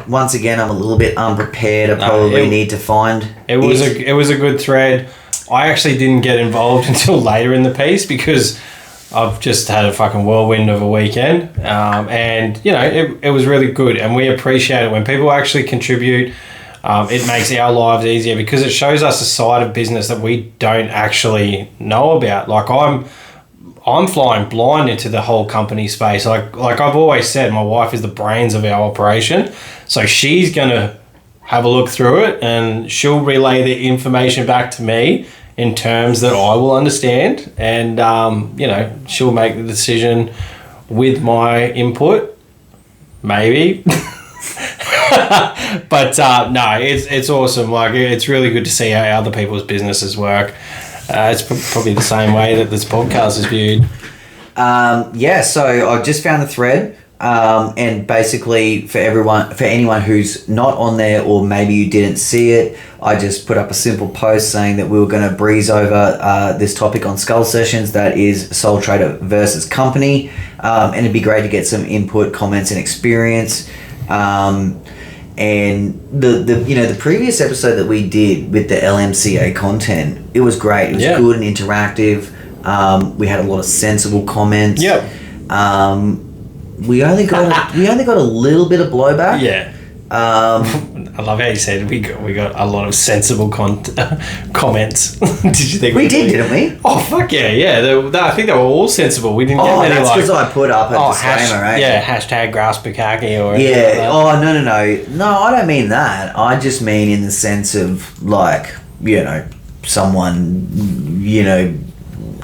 Once again, I'm a little bit unprepared. I probably need to find it. Was a good thread. I actually didn't get involved until later in the piece because I've just had a fucking whirlwind of a weekend. And, you know, it was really good. And we appreciate it when people actually contribute. It makes our lives easier because it shows us a side of business that we don't actually know about. Like I'm flying blind into the whole company space. Like I've always said, my wife is the brains of our operation. So she's going to have a look through it and she'll relay the information back to me in terms that I will understand. And, you know, she'll make the decision with my input, maybe. But no, it's awesome. Like, it's really good to see how other people's businesses work. It's probably the same way that this podcast is viewed. Yeah, so I just found the thread, and basically for anyone who's not on there or maybe you didn't see it, I just put up a simple post saying that we were going to breeze over this topic on Skull Sessions, that is sole trader versus company, and it'd be great to get some input, comments, and experience. And the previous episode that we did with the LMCA content, it was great. It was good and interactive. We had a lot of sensible comments. Yep. We only got a little bit of blowback. Yeah. I love how you said we got a lot of sensible comments. Did you think we did, didn't we? Oh fuck yeah! I think they were all sensible. We didn't get many that's because I put up a disclaimer, right? Yeah, hashtag grass bukkake or yeah. Like no, I don't mean that. I just mean in the sense of like, you know, someone, you know,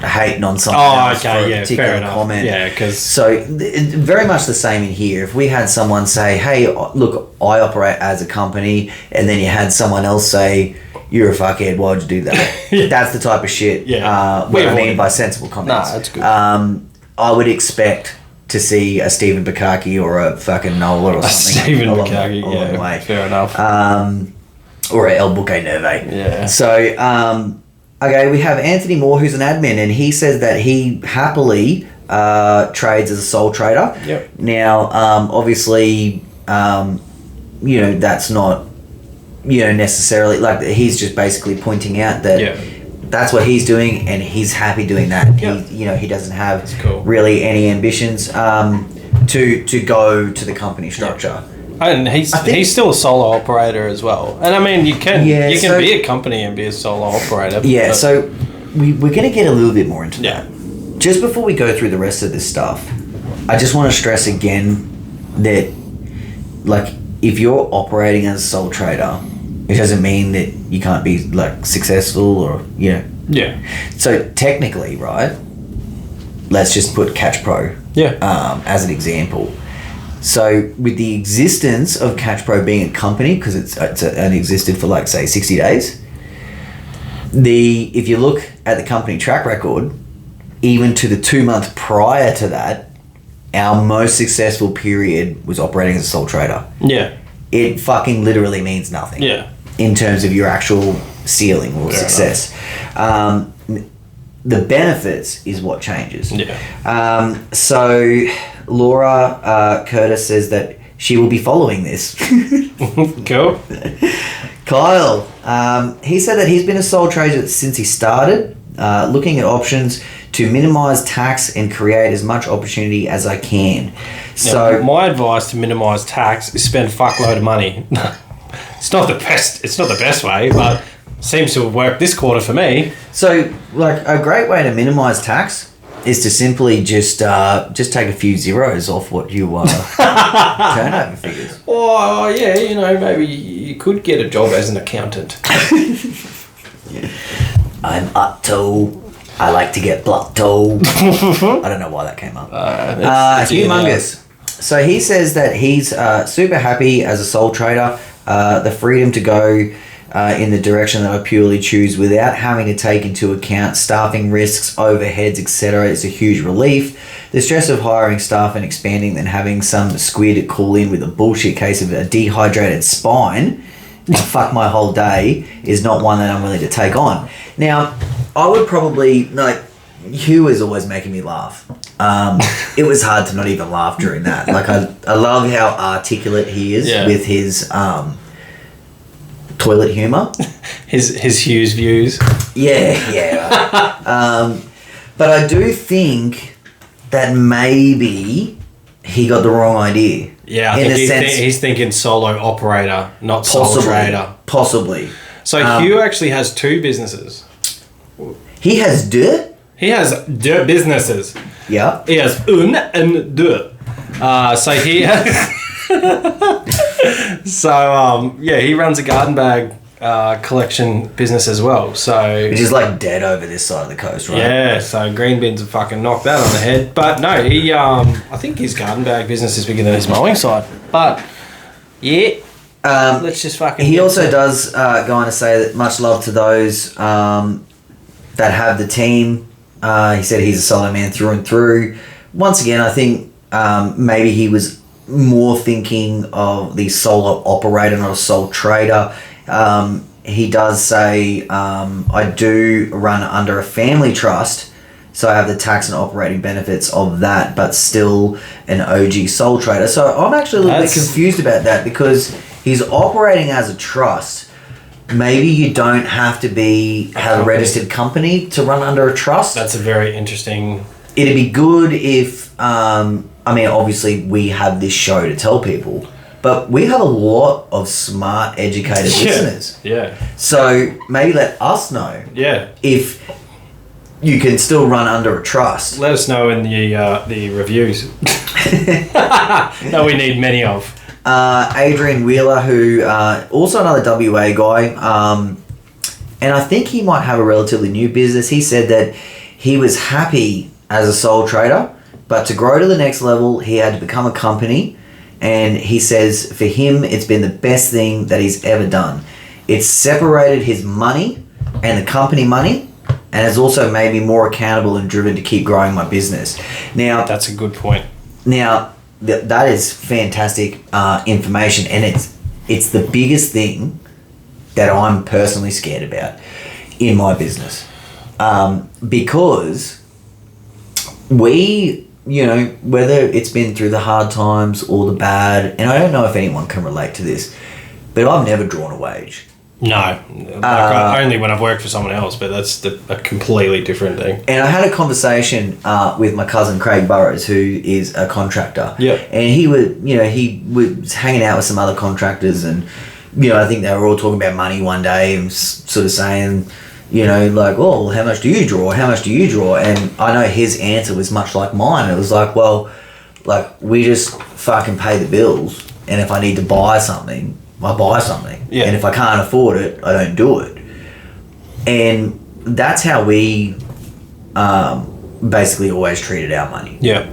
hating on something else for a particular comment. Yeah, because so very much the same in here. If we had someone say, "Hey, look, I operate as a company," and then you had someone else say, "You're a fuckhead. Why'd you do that?" That's the type of shit. Yeah, what I mean by sensible comments. Nah, that's good. I would expect to see a Stephen Bukaki or a fucking Nola or something. Stephen Bukaki, along the way. Fair enough. Or a El Buque Neve. Yeah. So. Okay, we have Anthony Moore, who's an admin, and he says that he happily trades as a sole trader. Yep. Now, obviously, you know, that's not, you know, necessarily, like, he's just basically pointing out that that's what he's doing, and he's happy doing that. Yep. He doesn't have really any ambitions to go to the company structure. Yep. And he's still a solo operator as well. And I mean, you can be a company and be a solo operator. Yeah, so we're going to get a little bit more into that. Just before we go through the rest of this stuff, I just want to stress again that, like, if you're operating as a sole trader, it doesn't mean that you can't be, like, successful or, you know. Yeah. So technically, right, let's just put Catch Pro as an example. So with the existence of Catch Pro being a company, because it's only existed for like say 60 days, if you look at the company track record, even to the 2 months prior to that, our most successful period was operating as a sole trader. Yeah. It fucking literally means nothing. Yeah. In terms of your actual ceiling or success. The benefits is what changes. Yeah. So Laura Curtis says that she will be following this. Cool. Kyle, he said that he's been a sole trader since he started, looking at options to minimise tax and create as much opportunity as I can. So my advice to minimise tax is spend a fuckload of money. It's not the best way, but seems to have worked this quarter for me. So, like, a great way to minimise tax is to simply just take a few zeros off what you turnover figures. Oh yeah, you know, maybe could get a job as an accountant. I'm Otto. I like to get blotto. I don't know why that came up. Humongous. So he says that he's super happy as a sole trader. The freedom to go in the direction that I purely choose without having to take into account staffing risks, overheads, etc. is a huge relief. The stress of hiring staff and expanding, then having some squid call in with a bullshit case of a dehydrated spine, fuck my whole day, is not one that I'm willing to take on. Now, I would probably, like, Hugh is always making me laugh. It was hard to not even laugh during that. Like, I love how articulate he is with his toilet humour. His Hugh's views. Yeah. But I do think that maybe he got the wrong idea. Yeah, I think he's thinking solo operator, not sole trader. Possibly. So Hugh actually has 2 businesses. He has deux? He has deux businesses. Yeah. He has un and deux. So he has... he runs a garden bag collection business as well. So which is like dead over this side of the coast, right? Yeah, so green bins have fucking knocked that on the head. But no, he I think his garden bag business is bigger than his mowing side. But yeah, let's just fucking. He also does go on to say that much love to those that have the team. He said he's a solo man through and through. Once again, I think maybe he was more thinking of the solo operator, not a sole trader. He does say, I do run under a family trust, so I have the tax and operating benefits of that, but still an OG sole trader. So I'm actually a little bit confused about that, because he's operating as a trust. Maybe you don't have to have a registered company to run under a trust. That's a very interesting... It'd be good if, obviously we have this show to tell people, but we have a lot of smart, educated listeners. Yeah. So maybe let us know. Yeah. If you can still run under a trust. Let us know in the reviews. That we need many of. Adrian Wheeler, who also another WA guy, and I think he might have a relatively new business. He said that he was happy as a sole trader, but to grow to the next level, he had to become a company. And he says for him, it's been the best thing that he's ever done. It's separated his money and the company money, and has also made me more accountable and driven to keep growing my business. Now, that's a good point. Now, that is fantastic information, and it's the biggest thing that I'm personally scared about in my business, because we, whether it's been through the hard times or the bad, and I don't know if anyone can relate to this, but I've never drawn a wage. No, only when I've worked for someone else, but that's a completely different thing. And I had a conversation with my cousin Craig Burrows, who is a contractor. Yeah. And he was hanging out with some other contractors, and I think they were all talking about money one day and sort of saying, oh, how much do you draw? How much do you draw? And I know his answer was much like mine. It was like, well, we just fucking pay the bills, and if I need to buy something, I buy something. Yeah. And if I can't afford it, I don't do it. And that's how we basically always treated our money. Yeah.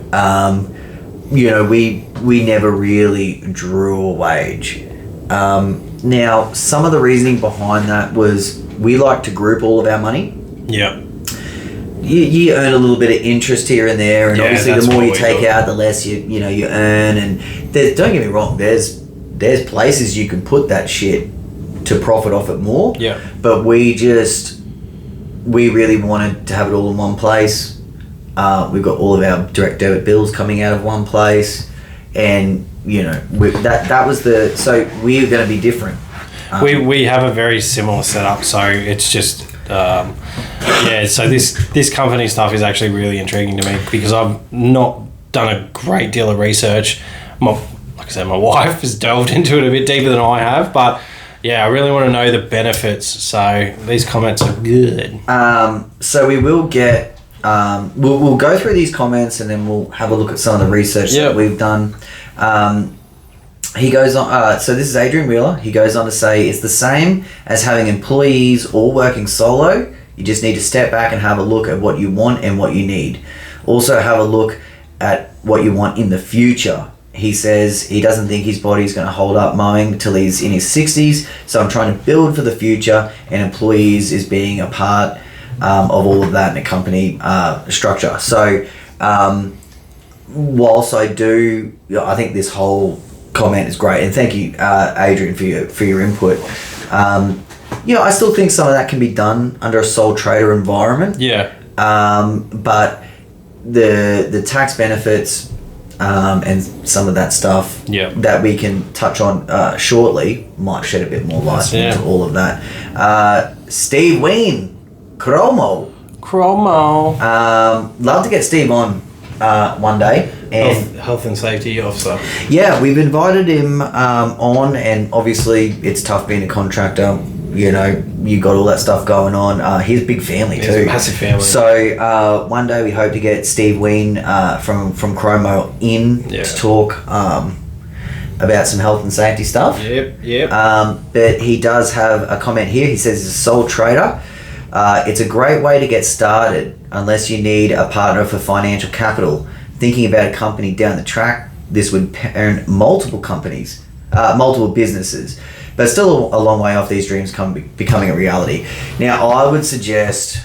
We never really drew a wage. Now, some of the reasoning behind that was we like to group all of our money. Yeah. You earn a little bit of interest here and there, and obviously the more you take out, the less you earn. And don't get me wrong, there's places you can put that shit to profit off it more. Yeah. But we really wanted to have it all in one place. We've got all of our direct debit bills coming out of one place, and that was so we're going to be different. We have a very similar setup, so it's just so this company stuff is actually really intriguing to me, because I've not done a great deal of research. Like I said, my wife has delved into it a bit deeper than I have, but I really want to know the benefits, so these comments are good. So we will get we'll go through these comments, and then we'll have a look at some of the research that we've done. he goes on, so this is Adrian Wheeler. He goes on to say, it's the same as having employees all working solo. You just need to step back and have a look at what you want and what you need. Also have a look at what you want in the future. He says he doesn't think his body's going to hold up mowing until he's in his 60s. So I'm trying to build for the future, and employees is being a part of all of that in a company structure. So whilst I think this whole comment is great, and thank you, Adrian, for your input. I still think some of that can be done under a sole trader environment. Yeah. But the tax benefits and some of that stuff that we can touch on shortly might shed a bit more light into all of that. Steve Ween, Cromo. Love to get Steve on one day. And health and safety officer. Yeah, we've invited him on, and obviously it's tough being a contractor. You know, you got all that stuff going on. He's a big family too. A massive family. So one day we hope to get Steve Ween from Chromo in to talk about some health and safety stuff. Yep. But he does have a comment here. He says he's a sole trader. It's a great way to get started unless you need a partner for financial capital. Thinking about a company down the track, this would parent multiple businesses. But still a long way off these dreams becoming a reality. Now, I would suggest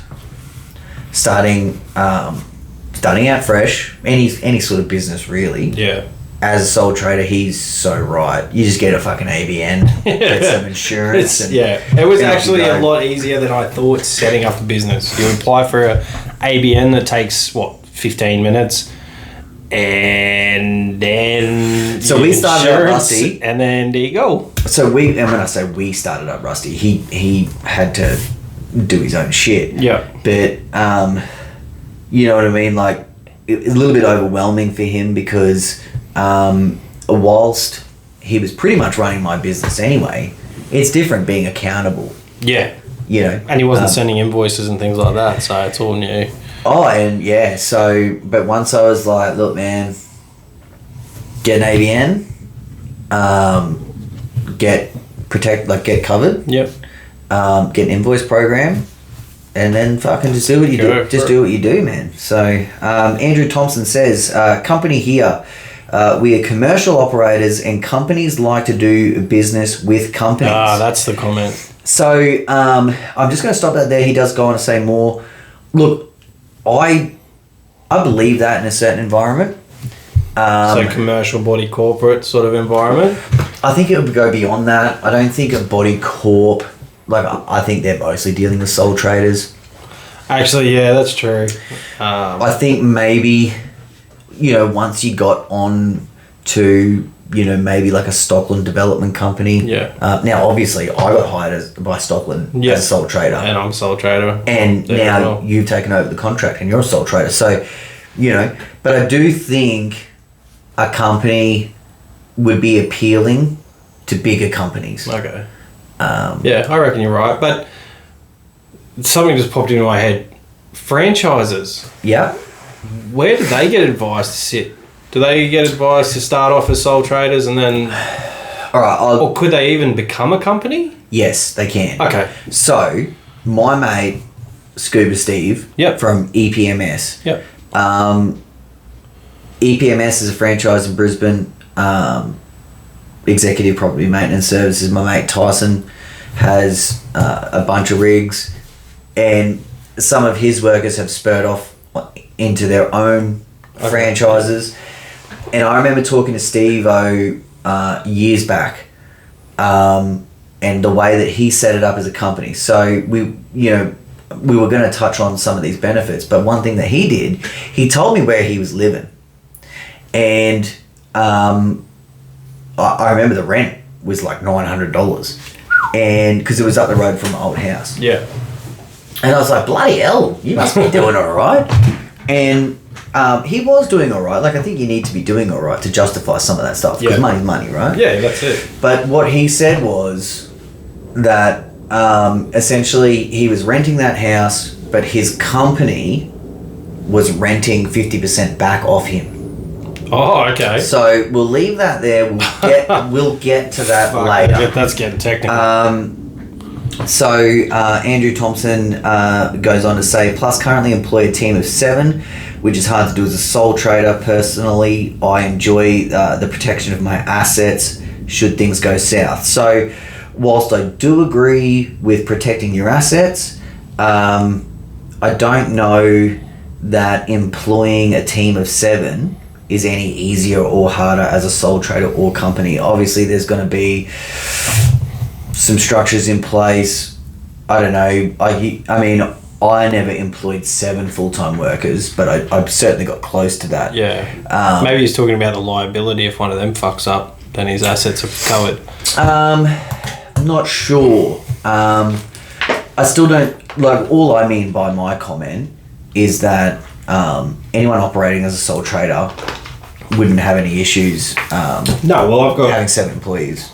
starting out fresh, any sort of business really. Yeah. As a sole trader, he's so right. You just get a fucking ABN, get some insurance. It was actually a lot easier than I thought setting up a business. You apply for a ABN that takes 15 minutes. And then we started up Rusty, and then there you go. So when I say we started up Rusty, he had to do his own shit. Yeah. But you know what I mean? Like it's a little bit overwhelming for him because whilst he was pretty much running my business anyway, it's different being accountable. Yeah. You know, and he wasn't sending invoices and things like that, so it's all new. Oh, and yeah, but once I was like, look, man, get an ABN, get covered. Yep. Get an invoice program, and then fucking just do what you do. Just do what you do, man. So, Andrew Thompson says, company here, we are commercial operators and companies like to do business with companies. That's the comment. So, I'm just going to stop that there. He does go on to say more. Look, I believe that in a certain environment. So commercial body corporate sort of environment? I think it would go beyond that. I don't think a body corp, I think they're mostly dealing with sole traders. Actually, yeah, that's true. I think maybe, once you got on to, maybe like a Stockland development company. Yeah. Now, obviously, I got hired by Stockland as a sole trader. And I'm a sole trader. And now you've taken over the contract and you're a sole trader. So, but I do think a company would be appealing to bigger companies. Okay. Yeah, I reckon you're right. But something just popped into my head. Franchises. Yeah. Where do they get advice to sit? Do they get advice to start off as sole traders and then... All right. Or could they even become a company? Yes, they can. Okay. So, my mate, Scuba Steve, from EPMS. Yep. EPMS is a franchise in Brisbane. Executive Property Maintenance Services. My mate Tyson has a bunch of rigs, and some of his workers have spurred off into their own franchises. And I remember talking to Steve-O years back, and the way that he set it up as a company. So we were going to touch on some of these benefits, but one thing that he did, he told me where he was living, and I remember the rent was like $900, and because it was up the road from my old house. Yeah. And I was like, bloody hell, you must be doing all right. And he was doing all right. Like, I think you need to be doing all right to justify some of that stuff. Because money's money, right? Yeah, that's it. But what he said was that essentially he was renting that house, but his company was renting 50% back off him. Oh, okay. So we'll leave that there. We'll get to that later. That's getting technical. So Andrew Thompson goes on to say, plus currently employ a team of 7, which is hard to do as a sole trader. Personally, I enjoy the protection of my assets should things go south. So whilst I do agree with protecting your assets, I don't know that employing a team of 7 is any easier or harder as a sole trader or company. Obviously, there's going to be some structures in place. I don't know. I mean, I never employed 7 full-time workers, but I've certainly got close to that. Yeah. Maybe he's talking about the liability. If one of them fucks up, then his assets are covered. I'm not sure. I still don't... Like, all I mean by my comment is that anyone operating as a sole trader wouldn't have any issues No, well, I've got... having 7 employees.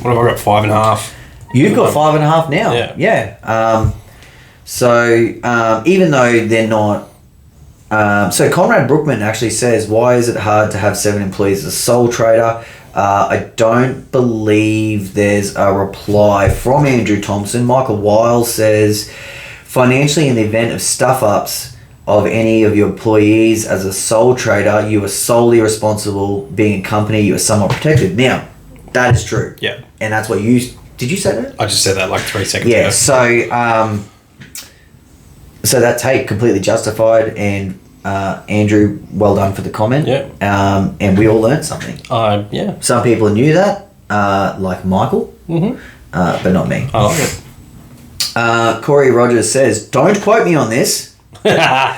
What have I got? 5.5. You've got 5.5 now. Yeah. So even though they're not... so Conrad Brookman actually says, why is it hard to have 7 employees as a sole trader? I don't believe there's a reply from Andrew Thompson. Michael Weil says, financially, in the event of stuff-ups of any of your employees as a sole trader, you are solely responsible. Being a company, you are somewhat protected. Now, that is true. Yeah. And that's what you... Did you say that? I just said that like 3 seconds ago. Yeah, so that take completely justified, and Andrew, well done for the comment. Yeah. And we all learned something. Yeah. Some people knew that, like Michael, but not me. I like it. Corey Rogers says, don't quote me on this. I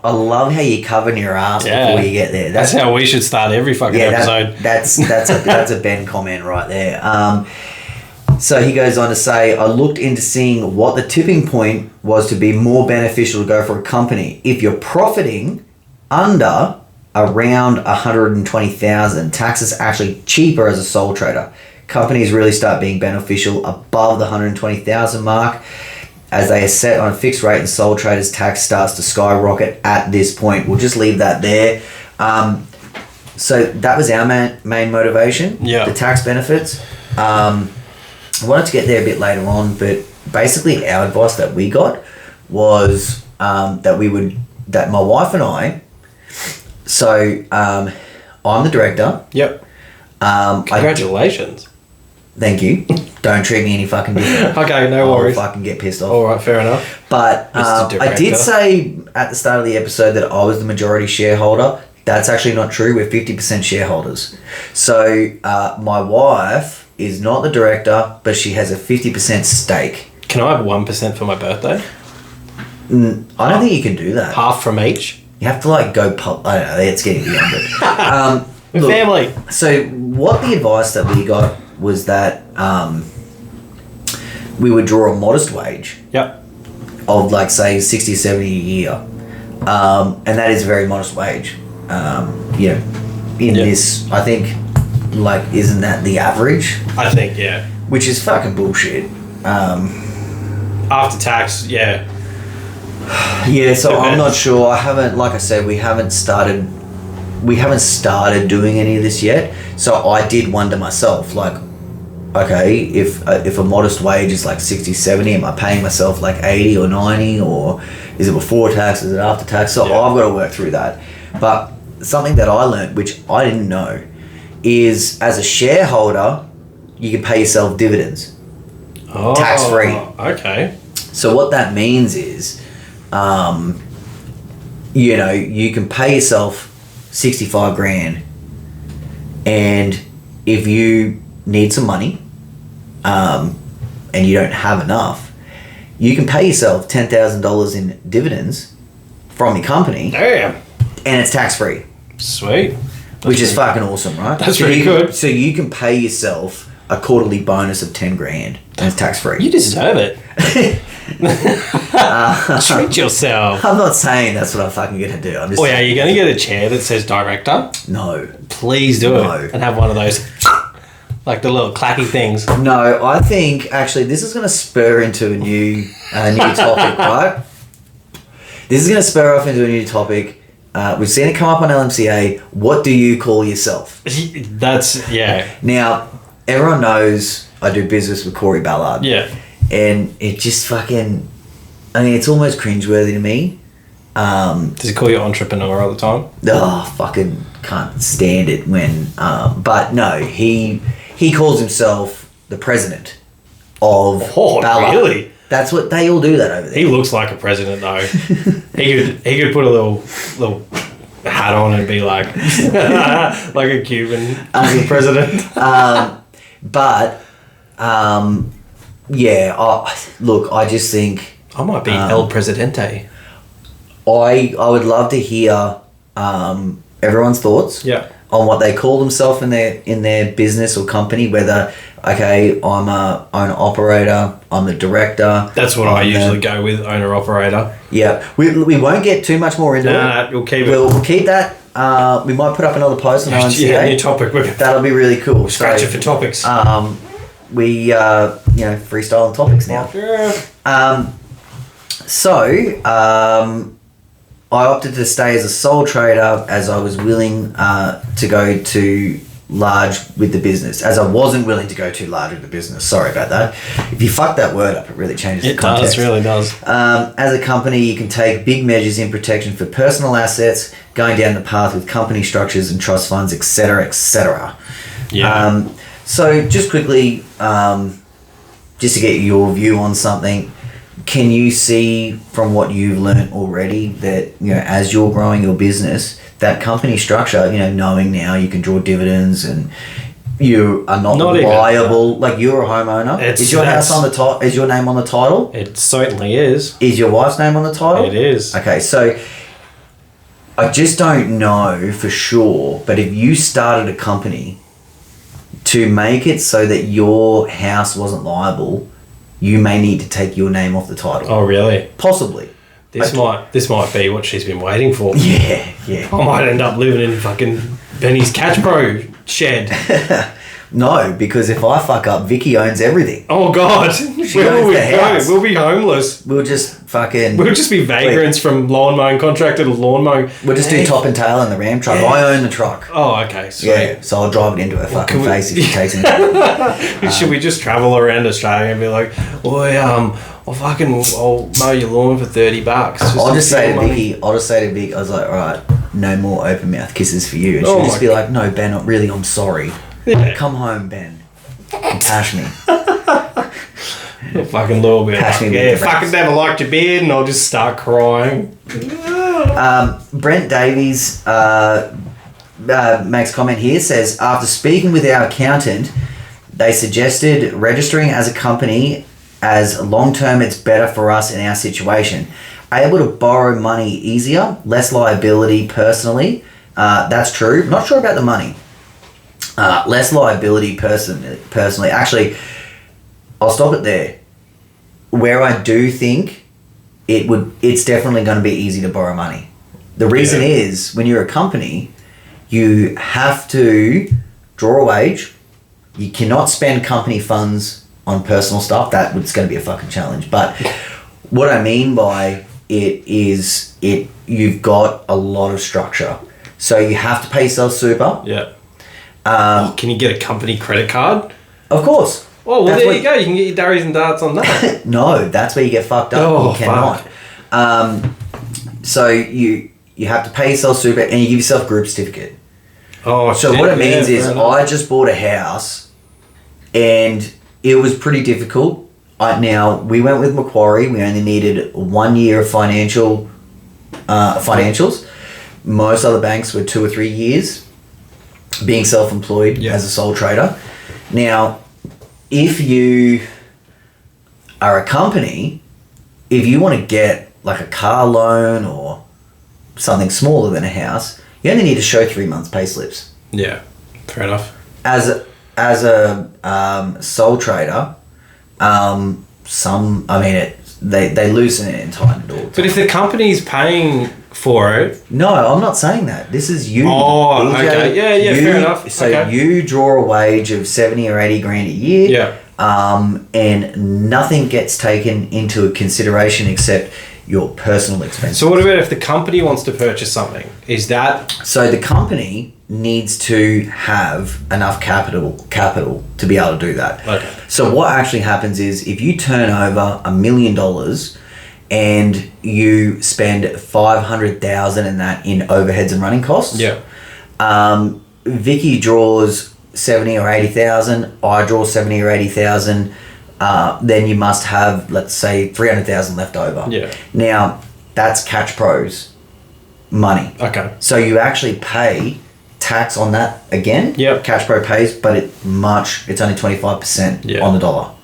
love how you cover your ass before you get there. That's how we should start every fucking episode. That's a Ben comment right there. So he goes on to say, I looked into seeing what the tipping point was to be more beneficial to go for a company. If you're profiting under around 120,000, tax is actually cheaper as a sole trader. Companies really start being beneficial above the 120,000 mark. As they are set on a fixed rate, and sole traders' tax starts to skyrocket at this point. We'll just leave that there. So that was our main motivation, the tax benefits. I wanted to get there a bit later on, but basically our advice that we got was that my wife and I, so I'm the director. Yep. Congratulations. Thank you. Don't treat me any fucking different. Okay, no worries. I'll fucking get pissed off. All right, fair enough. But I did say at the start of the episode that I was the majority shareholder. That's actually not true. We're 50% shareholders. So my wife is not the director, but she has a 50% stake. Can I have 1% for my birthday? I don't think you can do that. Half from each? You have to I don't know. It's getting beyond it. Family. So what the advice that we got was that we would draw a modest wage. Yep. Of say 60, 70 a year. And that is a very modest wage. This, I think, isn't that the average? I think, yeah. Which is fucking bullshit. After tax, yeah. Yeah, so I'm not sure. I haven't, like I said, we haven't started doing any of this yet. So I did wonder myself, okay, if a modest wage is 60, 70, am I paying myself 80 or 90, or is it before tax, is it after tax? So I've got to work through that. But something that I learned, which I didn't know, is as a shareholder, you can pay yourself dividends. Oh, tax-free. Okay. So what that means is, you can pay yourself 65 grand, and if you need some money, and you don't have enough, you can pay yourself $10,000 in dividends from your company. Damn. And it's tax-free. Sweet. Which is fucking awesome, right? That's pretty good. So you can pay yourself a quarterly bonus of 10 grand, and it's tax-free. You deserve it. Treat yourself. I'm not saying that's what I'm fucking gonna do. I'm just. Oh yeah, you're gonna get a chair that says director? No. Please do it. And have one of those, the little clacky things. No, I think actually this is gonna spur into a new topic, right? This is gonna spur off into a new topic. We've seen it come up on LMCA. What do you call yourself? That's, yeah. Now, everyone knows I do business with Corey Ballard. Yeah. And it just fucking... I mean, it's almost cringeworthy to me. Does he call you entrepreneur all the time? Oh, fucking can't stand it when... but no, he calls himself the president of Ballard. Really? That's what... They all do that over there. He looks like a president, though. he could put a little hat on and be like like a Cuban president. Yeah. Look, I just think... I might be El Presidente. I would love to hear everyone's thoughts on what they call themselves in their business or company, whether, okay, I'm a owner-operator, I'm the director. That's what I usually go with, owner-operator. Yeah. We won't get too much more into it. No, we'll keep it. We'll keep that. We might put up another post on ONCA. Yeah, new topic. That'll be really cool. Scratch it for topics. We freestyle on topics now. I opted to stay as a sole trader as I was willing to go too large with the business. As I wasn't willing to go too large with the business. Sorry about that. If you fuck that word up, it really changes the context. It really does. As a company, you can take big measures in protection for personal assets, going down the path with company structures and trust funds, etc., etc. Yeah. So just quickly, just to get your view on something, can you see from what you've learned already that, as you're growing your business, that company structure, knowing now you can draw dividends and you are not liable, like you're a homeowner. Is your house on the title? Is your name on the title? It certainly is. Is your wife's name on the title? It is. Okay, so I just don't know for sure, but if you started a company to make it so that your house wasn't liable, you may need to take your name off the title. Oh, really? Possibly. This might be what she's been waiting for. Yeah. I might end up living in fucking Benny's Catch Pro shed. No, because if I fuck up, Vicky owns everything. Oh, God. Where will we go? We'll be homeless. We'll just fucking... We'll just be vagrants from lawn mowing, contracted to lawn mowing. We'll just do top and tail in the Ram truck. Yeah. I own the truck. Oh, okay. Sweet. Yeah, so I'll drive it into her fucking face if she takes it. Should we just travel around Australia and be like, I'll mow your lawn for $30. I'll just say to Vicky, I was like, all right, no more open mouth kisses for you. And she'll just be like, no, Ben, really, I'm sorry. Yeah. Come home, Ben. And tash me. A fucking little bit. Fucking never liked your beard, and I'll just start crying. Brent Davies makes a comment here, says, after speaking with our accountant, they suggested registering as a company as long-term it's better for us in our situation. Able to borrow money easier, less liability personally. That's true. Not sure about the money. Less liability personally. Actually, I'll stop it there. Where I do think it's definitely going to be easy to borrow money. The reason is, when you're a company, you have to draw a wage. You cannot spend company funds on personal stuff. It's going to be a fucking challenge. But what I mean by it is you've got a lot of structure. So you have to pay yourself super. Yeah. Can you get a company credit card? Of course. Oh, well, there you go. You can get your Darries and Darts on that. No, that's where you get fucked up. Oh, you cannot. So you have to pay yourself super and you give yourself a group certificate. Oh, so what it means is I just bought a house and it was pretty difficult. Now, we went with Macquarie. We only needed 1 year of financials. Most other banks were 2 or 3 years. Being self-employed as a sole trader. Now, if you are a company, if you want to get like a car loan or something smaller than a house, you only need to show 3 months pay slips. Yeah, fair enough. As a sole trader, they loosen it and tighten it all the time. But if the company's paying for it... No, I'm not saying that. This is you. Oh, BJ. Okay. Yeah, fair enough. So you draw a wage of 70 or 80 grand a year. Yeah. And nothing gets taken into consideration except your personal expenses. So what about if the company wants to purchase something? Is that... So the company needs to have enough capital to be able to do that. Okay. So what actually happens is if you turn over $1 million and you spend $500,000 in that in overheads and running costs. Yeah. Vicky draws 70 or 80,000. I draw 70 or 80,000. Then you must have, let's say, 300,000 left over. Yeah. Now that's Catch Pro's money. Okay. So you actually pay tax on that again. Yep. Catch Pro pays, but it's only 25% on the dollar.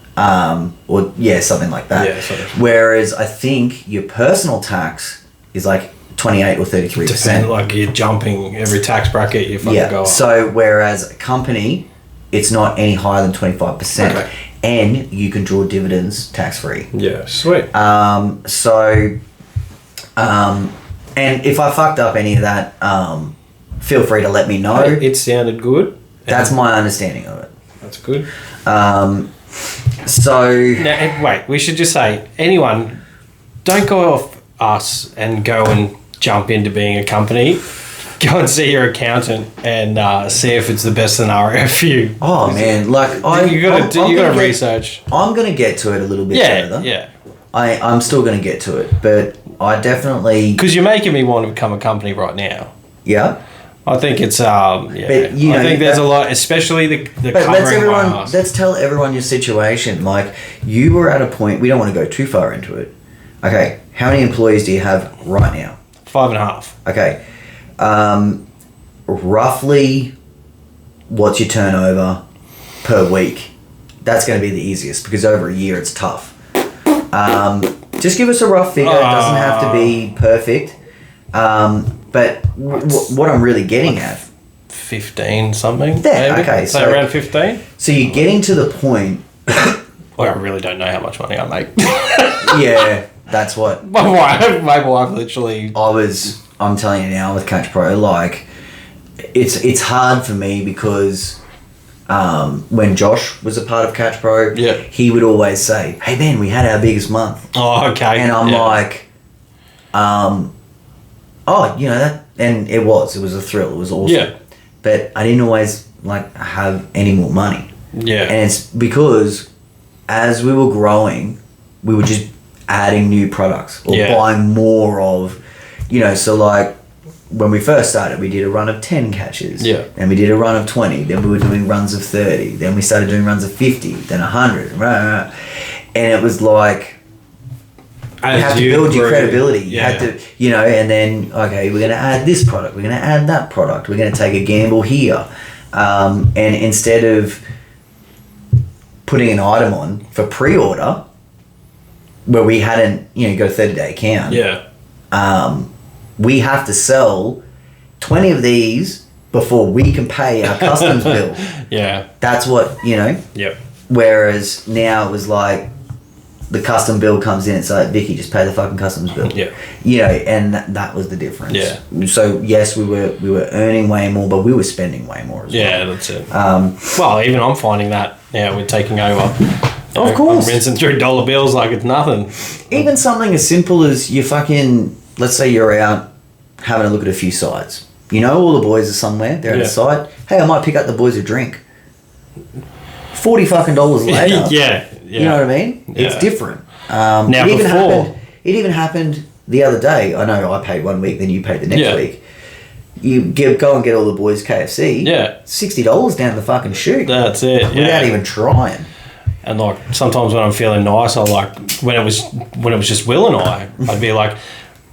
Or something like that. Yeah, sort of. Whereas I think your personal tax is like 28 or 33%. Like you're jumping every tax bracket, you fucking go up. So whereas a company, it's not any higher than 25%. Okay. And you can draw dividends tax free. Yeah, sweet. And if I fucked up any of that, feel free to let me know. It sounded good. That's my understanding of it. That's good. So Now, wait, we should just say, anyone, don't go off us and go and jump into being a company. Go and see your accountant and see if it's the best scenario for you. Oh man, like you got to research. I'm gonna get to it a little bit further. Yeah. I'm still gonna get to it, but I definitely, because you're making me want to become a company right now. Yeah. I think it's But, I think there's a lot, especially the but covering my ass. let's tell everyone your situation. Like you were at a point. We don't want to go too far into it. Okay, how many employees do you have right now? 5.5. Okay. Roughly, what's your turnover per week? That's going to be the easiest because over a year it's tough. Just give us a rough figure. It doesn't have to be perfect. But what I'm really getting at, 15 something. Yeah, maybe? okay, So so- around 15. so you're getting to the point. Well, I really don't know how much money I make. Yeah, that's what my wife literally. I'm telling you now with Catch Pro, like it's hard for me because when Josh was a part of Catch Pro, Yeah. he would always say, "Hey Ben, we had our biggest month," Oh, okay. and I'm like, "Oh, you know that," and it was a thrill, it was awesome. Yeah. But I didn't always like have any more money, Yeah. and it's because as we were growing, we were just adding new products or Yeah. buying more of, so like when we first started, we did a run of 10 catches. Yeah. Then we did a run of 20. Then we were doing runs of 30. Then we started doing runs of 50. Then 100. And it was like, you have to build your credibility. You Yeah. had to, and then, okay, we're going to add this product. We're going to add that product. We're going to take a gamble here. And instead of putting an item on for pre-order, where we hadn't, got a 30-day count. Yeah. We have to sell 20 of these before we can pay our customs bill. Yeah. That's what, Yep. Whereas now it was like the custom bill comes in, it's like, Vicky, just pay the fucking customs bill. Yeah. And that was the difference. Yeah. So yes, we were earning way more, but we were spending way more as well. Yeah, that's it. Well, even I'm finding that now we're taking over. Of course. I'm rinsing through dollar bills like it's nothing. Even something as simple as you fucking, let's say you're out having a look at a few sites. All the boys are somewhere, they're at a site. Hey, I might pick up the boys a drink. $40 fucking later. Yeah. You know what I mean? It's Yeah. different. Now It even happened the other day. I know I paid 1 week, then you paid the next week. You go and get all the boys KFC. Yeah. $60 down the fucking chute. That's it. Yeah. Without even trying. And like sometimes when I'm feeling nice, I like when it was just Will and I'd be like,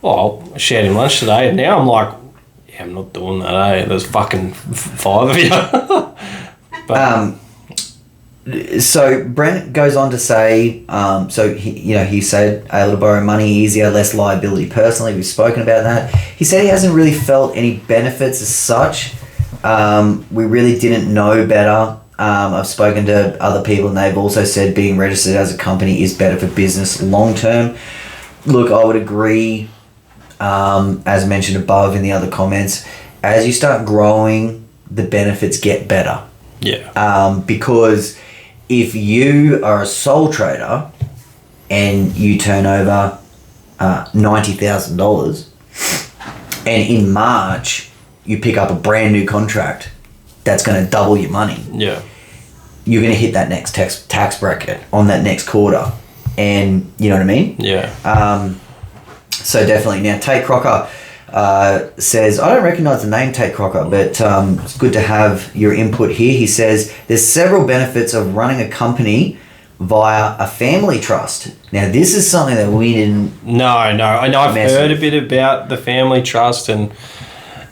"Oh, I shared him lunch today," and now I'm like, "Yeah, I'm not doing that. There's fucking 5 of you." But So Brent goes on to say, so he said able to borrow money easier, less liability personally. We've spoken about that. He said he hasn't really felt any benefits as such. We really didn't know better. I've spoken to other people and they've also said being registered as a company is better for business long term. Look, I would agree, as mentioned above in the other comments, as you start growing, the benefits get better. yeah. Because if you are a sole trader and you turn over $90,000, and in March you pick up a brand new contract that's going to double your money, you're going to hit that next tax bracket on that next quarter, and you know what I mean? So definitely. Now, Tate Crocker says, I don't recognise the name Tate Crocker, but it's good to have your input here. He says, there's several benefits of running a company via a family trust. Now, this is something that we didn't... No, I know. I've heard a bit about the family trust, and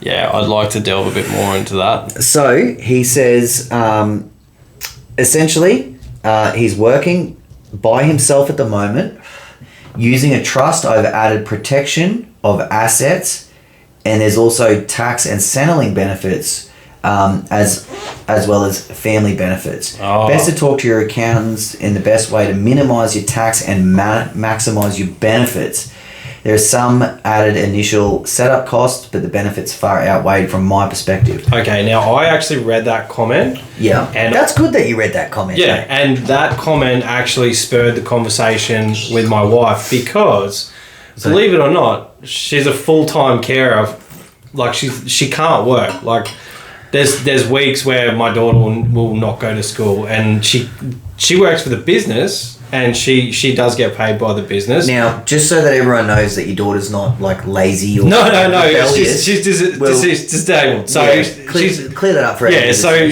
I'd like to delve a bit more into that. So, he says, essentially, he's working by himself at the moment. Using a trust, I've added protection of assets, and there's also tax and Centrelink benefits, as well as family benefits. Best to talk to your accountants in the best way to minimize your tax and maximize your benefits. There's some added initial setup costs, but the benefits far outweighed from my perspective. Okay, now I actually read that comment. Yeah, and that's good that you read that comment. Yeah, and that comment actually spurred the conversation with my wife because, believe it or not, she's a full-time carer. Like, she can't work. Like, there's weeks where my daughter will not go to school, and she works for the business. And she does get paid by the business. Now, just so that everyone knows that your daughter's not like lazy or no, she's disabled. So clear that up for everyone. Yeah, so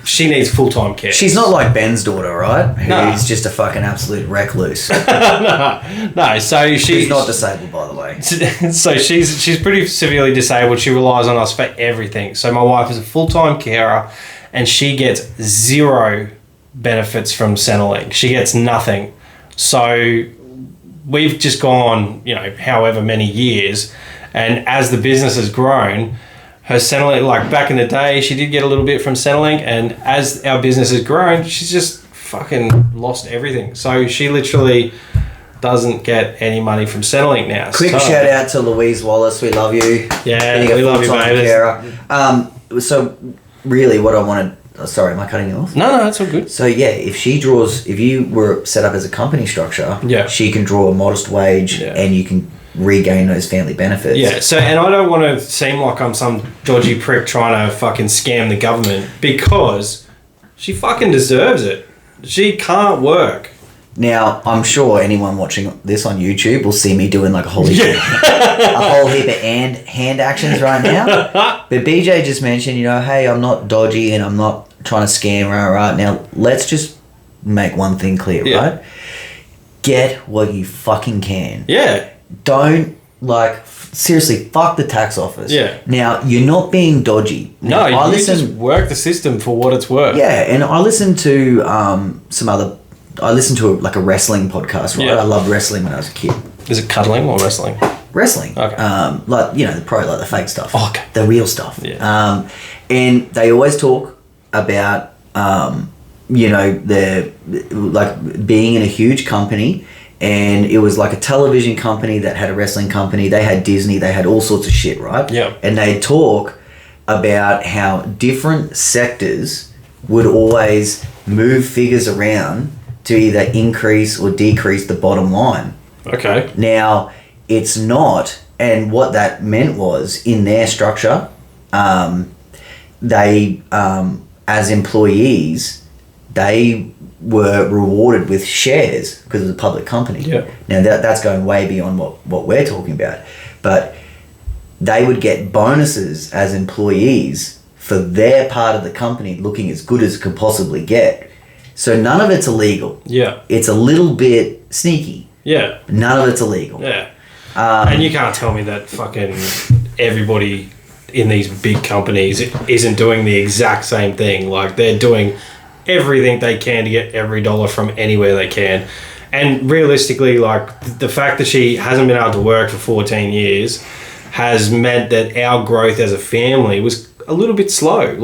she needs full-time care. She's not like Ben's daughter, right? Who's just a fucking absolute recluse. No. So she's not disabled, by the way. So she's pretty severely disabled. She relies on us for everything. So my wife is a full-time carer, and she gets zero benefits from Centrelink. She gets nothing. So we've just gone, however many years, and as the business has grown, her Centrelink, like back in the day, she did get a little bit from Centrelink, and as our business has grown, she's just fucking lost everything. So she literally doesn't get any money from Centrelink now. Quick shout out to Louise Wallace. We love you. Yeah, we love you, baby. So really what I wanted... Sorry, am I cutting you off? No, that's all good. So if you were set up as a company structure, she can draw a modest wage and you can regain those family benefits. Yeah, so, and I don't want to seem like I'm some dodgy prick trying to fucking scam the government, because she fucking deserves it. She can't work. Now, I'm sure anyone watching this on YouTube will see me doing like a whole heap of hand actions right now. But BJ just mentioned, hey, I'm not dodgy and I'm not trying to scam, right? Now, let's just make one thing clear, right? Get what you fucking can. Yeah. Don't, seriously, fuck the tax office. Yeah. Now, you're not being dodgy. Now, you just work the system for what it's worth. Yeah, and I listened to I listened to a wrestling podcast, right? I loved wrestling when I was a kid. Is it cuddling or wrestling? Wrestling. Okay. The fake stuff. Oh, okay. The real stuff. Yeah. And they always talk about, the being in a huge company, and it was like a television company that had a wrestling company. They had Disney. They had all sorts of shit, right? Yeah. And they talk about how different sectors would always move figures around to either increase or decrease the bottom line. Okay. Now, it's not, and what that meant was, in their structure, they, as employees, they were rewarded with shares because of the public company. Yeah. Now, that's going way beyond what we're talking about. But they would get bonuses as employees for their part of the company looking as good as it could possibly get. So none of it's illegal. Yeah. It's a little bit sneaky. Yeah. None of it's illegal. Yeah. And you can't tell me that fucking everybody in these big companies isn't doing the exact same thing. Like, they're doing everything they can to get every dollar from anywhere they can. And realistically, the fact that she hasn't been able to work for 14 years has meant that our growth as a family was a little bit slow.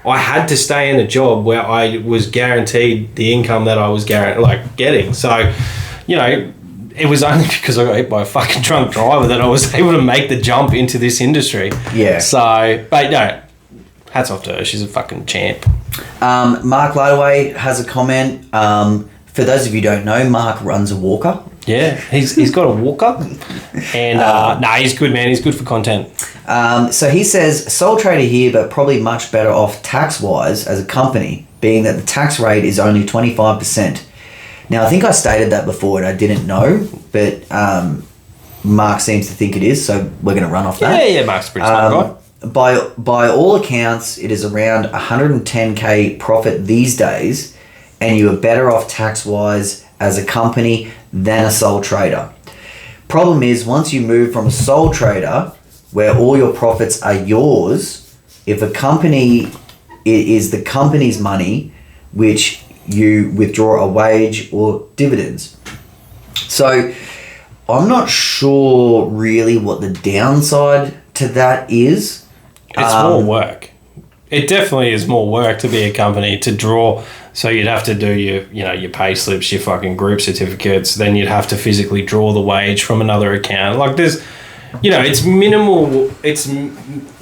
I had to stay in a job where I was guaranteed the income that I was getting. So, it was only because I got hit by a fucking drunk driver that I was able to make the jump into this industry. Yeah. So, but no, hats off to her. She's a fucking champ. Mark Loway has a comment. for those of you who don't know, Mark runs a walker. Yeah, he's got a walker, and he's good, man. He's good for content. So he says, sole trader here, but probably much better off tax-wise as a company, being that the tax rate is only 25%. Now, I think I stated that before and I didn't know, but Mark seems to think it is, so we're going to run off that. Yeah, Mark's pretty smart guy. By all accounts, it is around 110K profit these days, and you are better off tax-wise as a company than a sole trader. Problem is, once you move from a sole trader, where all your profits are yours, if a company, it is the company's money, which you withdraw a wage or dividends. So I'm not sure really what the downside to that is. It's more work. It definitely is more work to be a company to draw. So you'd have to do your pay slips, your fucking group certificates. Then you'd have to physically draw the wage from another account. Like there's, it's minimal. It's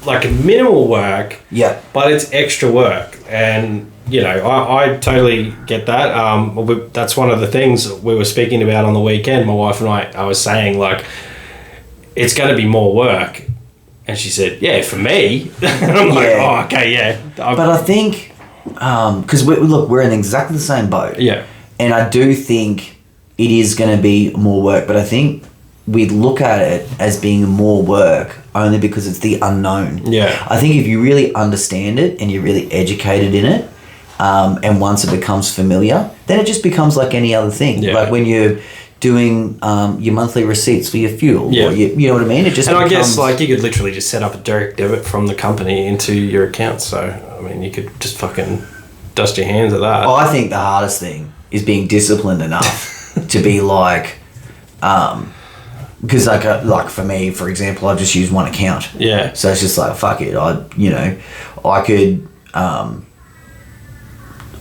like a minimal work. Yeah. But it's extra work, and I totally get that. That's one of the things we were speaking about on the weekend. My wife and I was saying like, it's going to be more work, and she said, "Yeah, for me." And I'm like, "Oh, okay, yeah." But I think. Because we're in exactly the same boat. Yeah. And I do think it is going to be more work, but I think we'd look at it as being more work only because it's the unknown. Yeah. I think if you really understand it and you're really educated in it, and once it becomes familiar, then it just becomes like any other thing. Yeah. Like when you're doing your monthly receipts for your fuel. Yeah. Or you know what I mean? It just I guess like you could literally just set up a direct debit from the company into your account. So, I mean, you could just fucking dust your hands at that. I think the hardest thing is being disciplined enough to be like, because like for me, for example, I just use one account. Yeah. So it's just like, fuck it.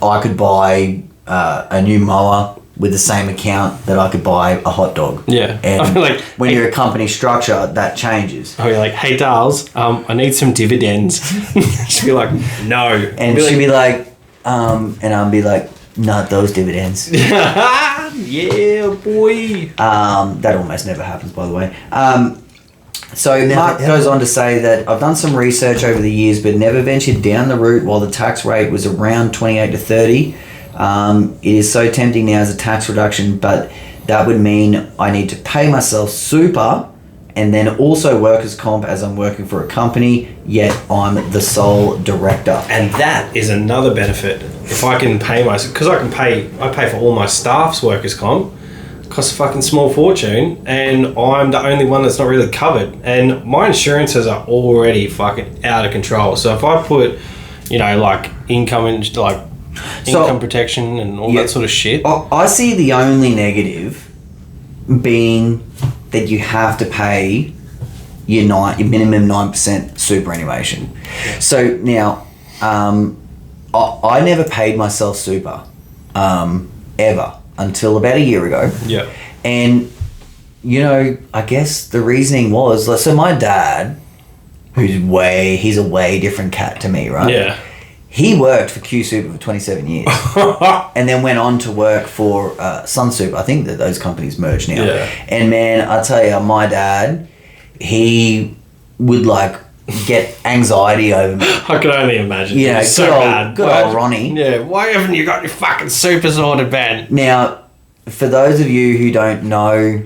I could buy a new mower with the same account that I could buy a hot dog. Yeah. And I mean, like, when you're a company structure, that changes. Oh, you're like, "Hey, Darls, I need some dividends." She'd be like, "No." And she'd be like, and I'd be like, "Not those dividends." Yeah, boy. That almost never happens, by the way. So Mark goes on to say that I've done some research over the years, but never ventured down the route while the tax rate was around 28 to 30. It is so tempting now as a tax reduction, but that would mean I need to pay myself super and then also workers' comp as I'm working for a company, yet I'm the sole director. And that is another benefit. If I can pay myself, because I pay for all my staff's workers' comp, costs a fucking small fortune, and I'm the only one that's not really covered. And my insurances are already fucking out of control. So if I put, like income protection and all that sort of shit. I see the only negative being that you have to pay your minimum 9% superannuation. Yeah. So now, I never paid myself super, ever, until about a year ago. Yeah. And, I guess the reasoning was, so my dad, he's a way different cat to me, right? Yeah. He worked for Q Super for 27 years and then went on to work for Sun Super. I think that those companies merged now. Yeah. And man, I tell you, my dad, he would like get anxiety over me. I can only imagine. Yeah, it's so bad. Good old Ronnie. Yeah, why haven't you got your fucking super sorted, man? Now, for those of you who don't know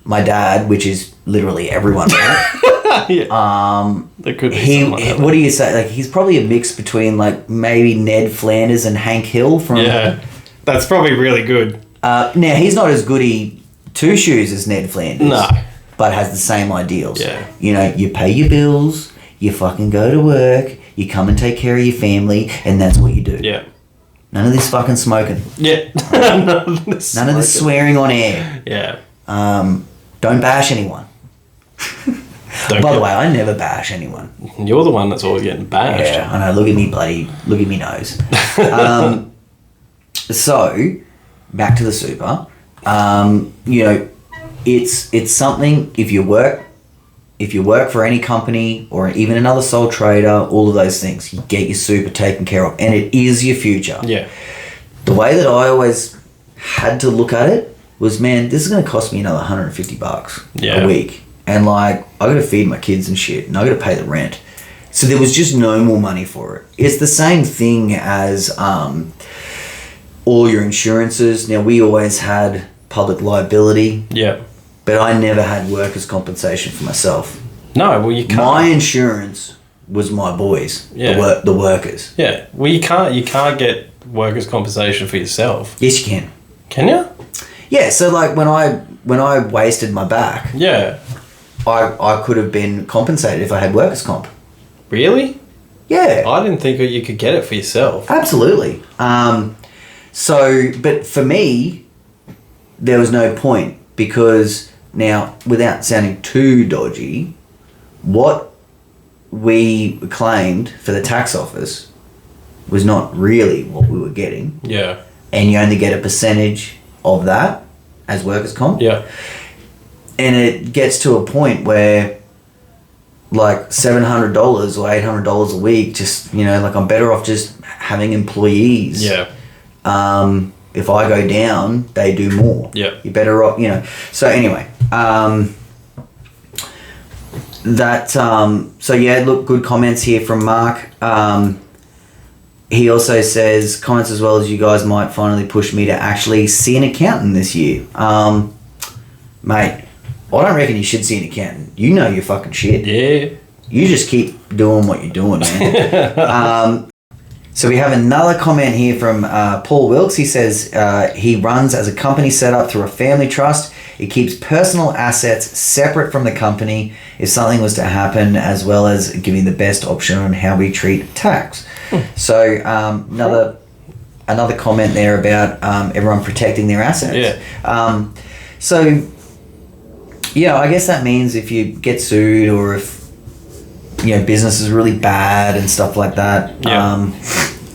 my dad, which is literally everyone, right? Yeah. There could be what do you say? Like he's probably a mix between like maybe Ned Flanders and Hank Hill from. Yeah, that's probably really good. Now he's not as goody two shoes as Ned Flanders. No, but has the same ideals. Yeah. You pay your bills, you fucking go to work, you come and take care of your family, and that's what you do. Yeah. None of this fucking smoking. Yeah. None of this swearing on air. Yeah. Don't bash anyone. By the way, I never bash anyone. You're the one that's always getting bashed. Yeah, I know. Look at me nose. So, back to the super. It's something, if you work for any company or even another sole trader, all of those things, you get your super taken care of, and it is your future. Yeah. The way that I always had to look at it was, man, this is going to cost me another $150 Yeah. a week. And like, I got to feed my kids and shit, and I got to pay the rent. So there was just no more money for it. It's the same thing as all your insurances. Now, we always had public liability. Yeah. But I never had workers' compensation for myself. No, well, you can't. My insurance was my boys, Yeah. the workers. Yeah. Well, you can't get workers' compensation for yourself. Yes, you can. Can you? Yeah, so like when I wasted my back, Yeah. I could have been compensated if I had workers' comp. Really? Yeah. I didn't think you could get it for yourself. Absolutely. But for me, there was no point because now, without sounding too dodgy, what we claimed for the tax office was not really what we were getting. Yeah. And you only get a percentage of that as workers' comp. Yeah. And it gets to a point where like $700 or $800 a week, just, you know, like I'm better off just having employees. Yeah. If I go down, they do more. Yeah. You're better off, you know. So anyway, so yeah, look, good comments here from Mark. He also says, comments as well as you guys might finally push me to actually see an accountant this year. Mate, I don't reckon you should see an accountant. You know your fucking shit. Yeah. You just keep doing what you're doing, man. So we have another comment here from Paul Wilkes. He says he runs as a company set up through a family trust. It keeps personal assets separate from the company if something was to happen, as well as giving the best option on how we treat tax. So another comment there about everyone protecting their assets. Yeah. So yeah, I guess that means if you get sued or if, you know, business is really bad and stuff like that. Yeah.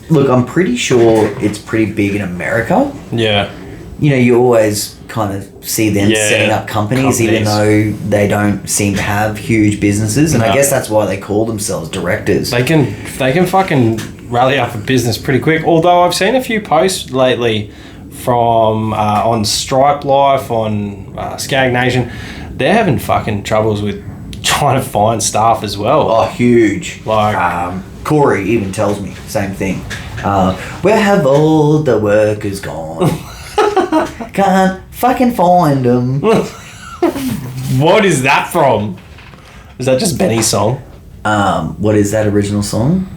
Look, I'm pretty sure it's pretty big in America. Yeah. You know, you always kind of see them setting up companies, even though they don't seem to have huge businesses. And I guess that's why they call themselves directors. They can fucking rally up a business pretty quick. Although I've seen a few posts lately from on Stripe Life, on Skag Nation, they're having fucking troubles with trying to find staff as well. Oh, huge. Like Corey even tells me same thing. Where have all the workers gone? Can't fucking find them. what is that from? Is that just Benny's song? What is that original song?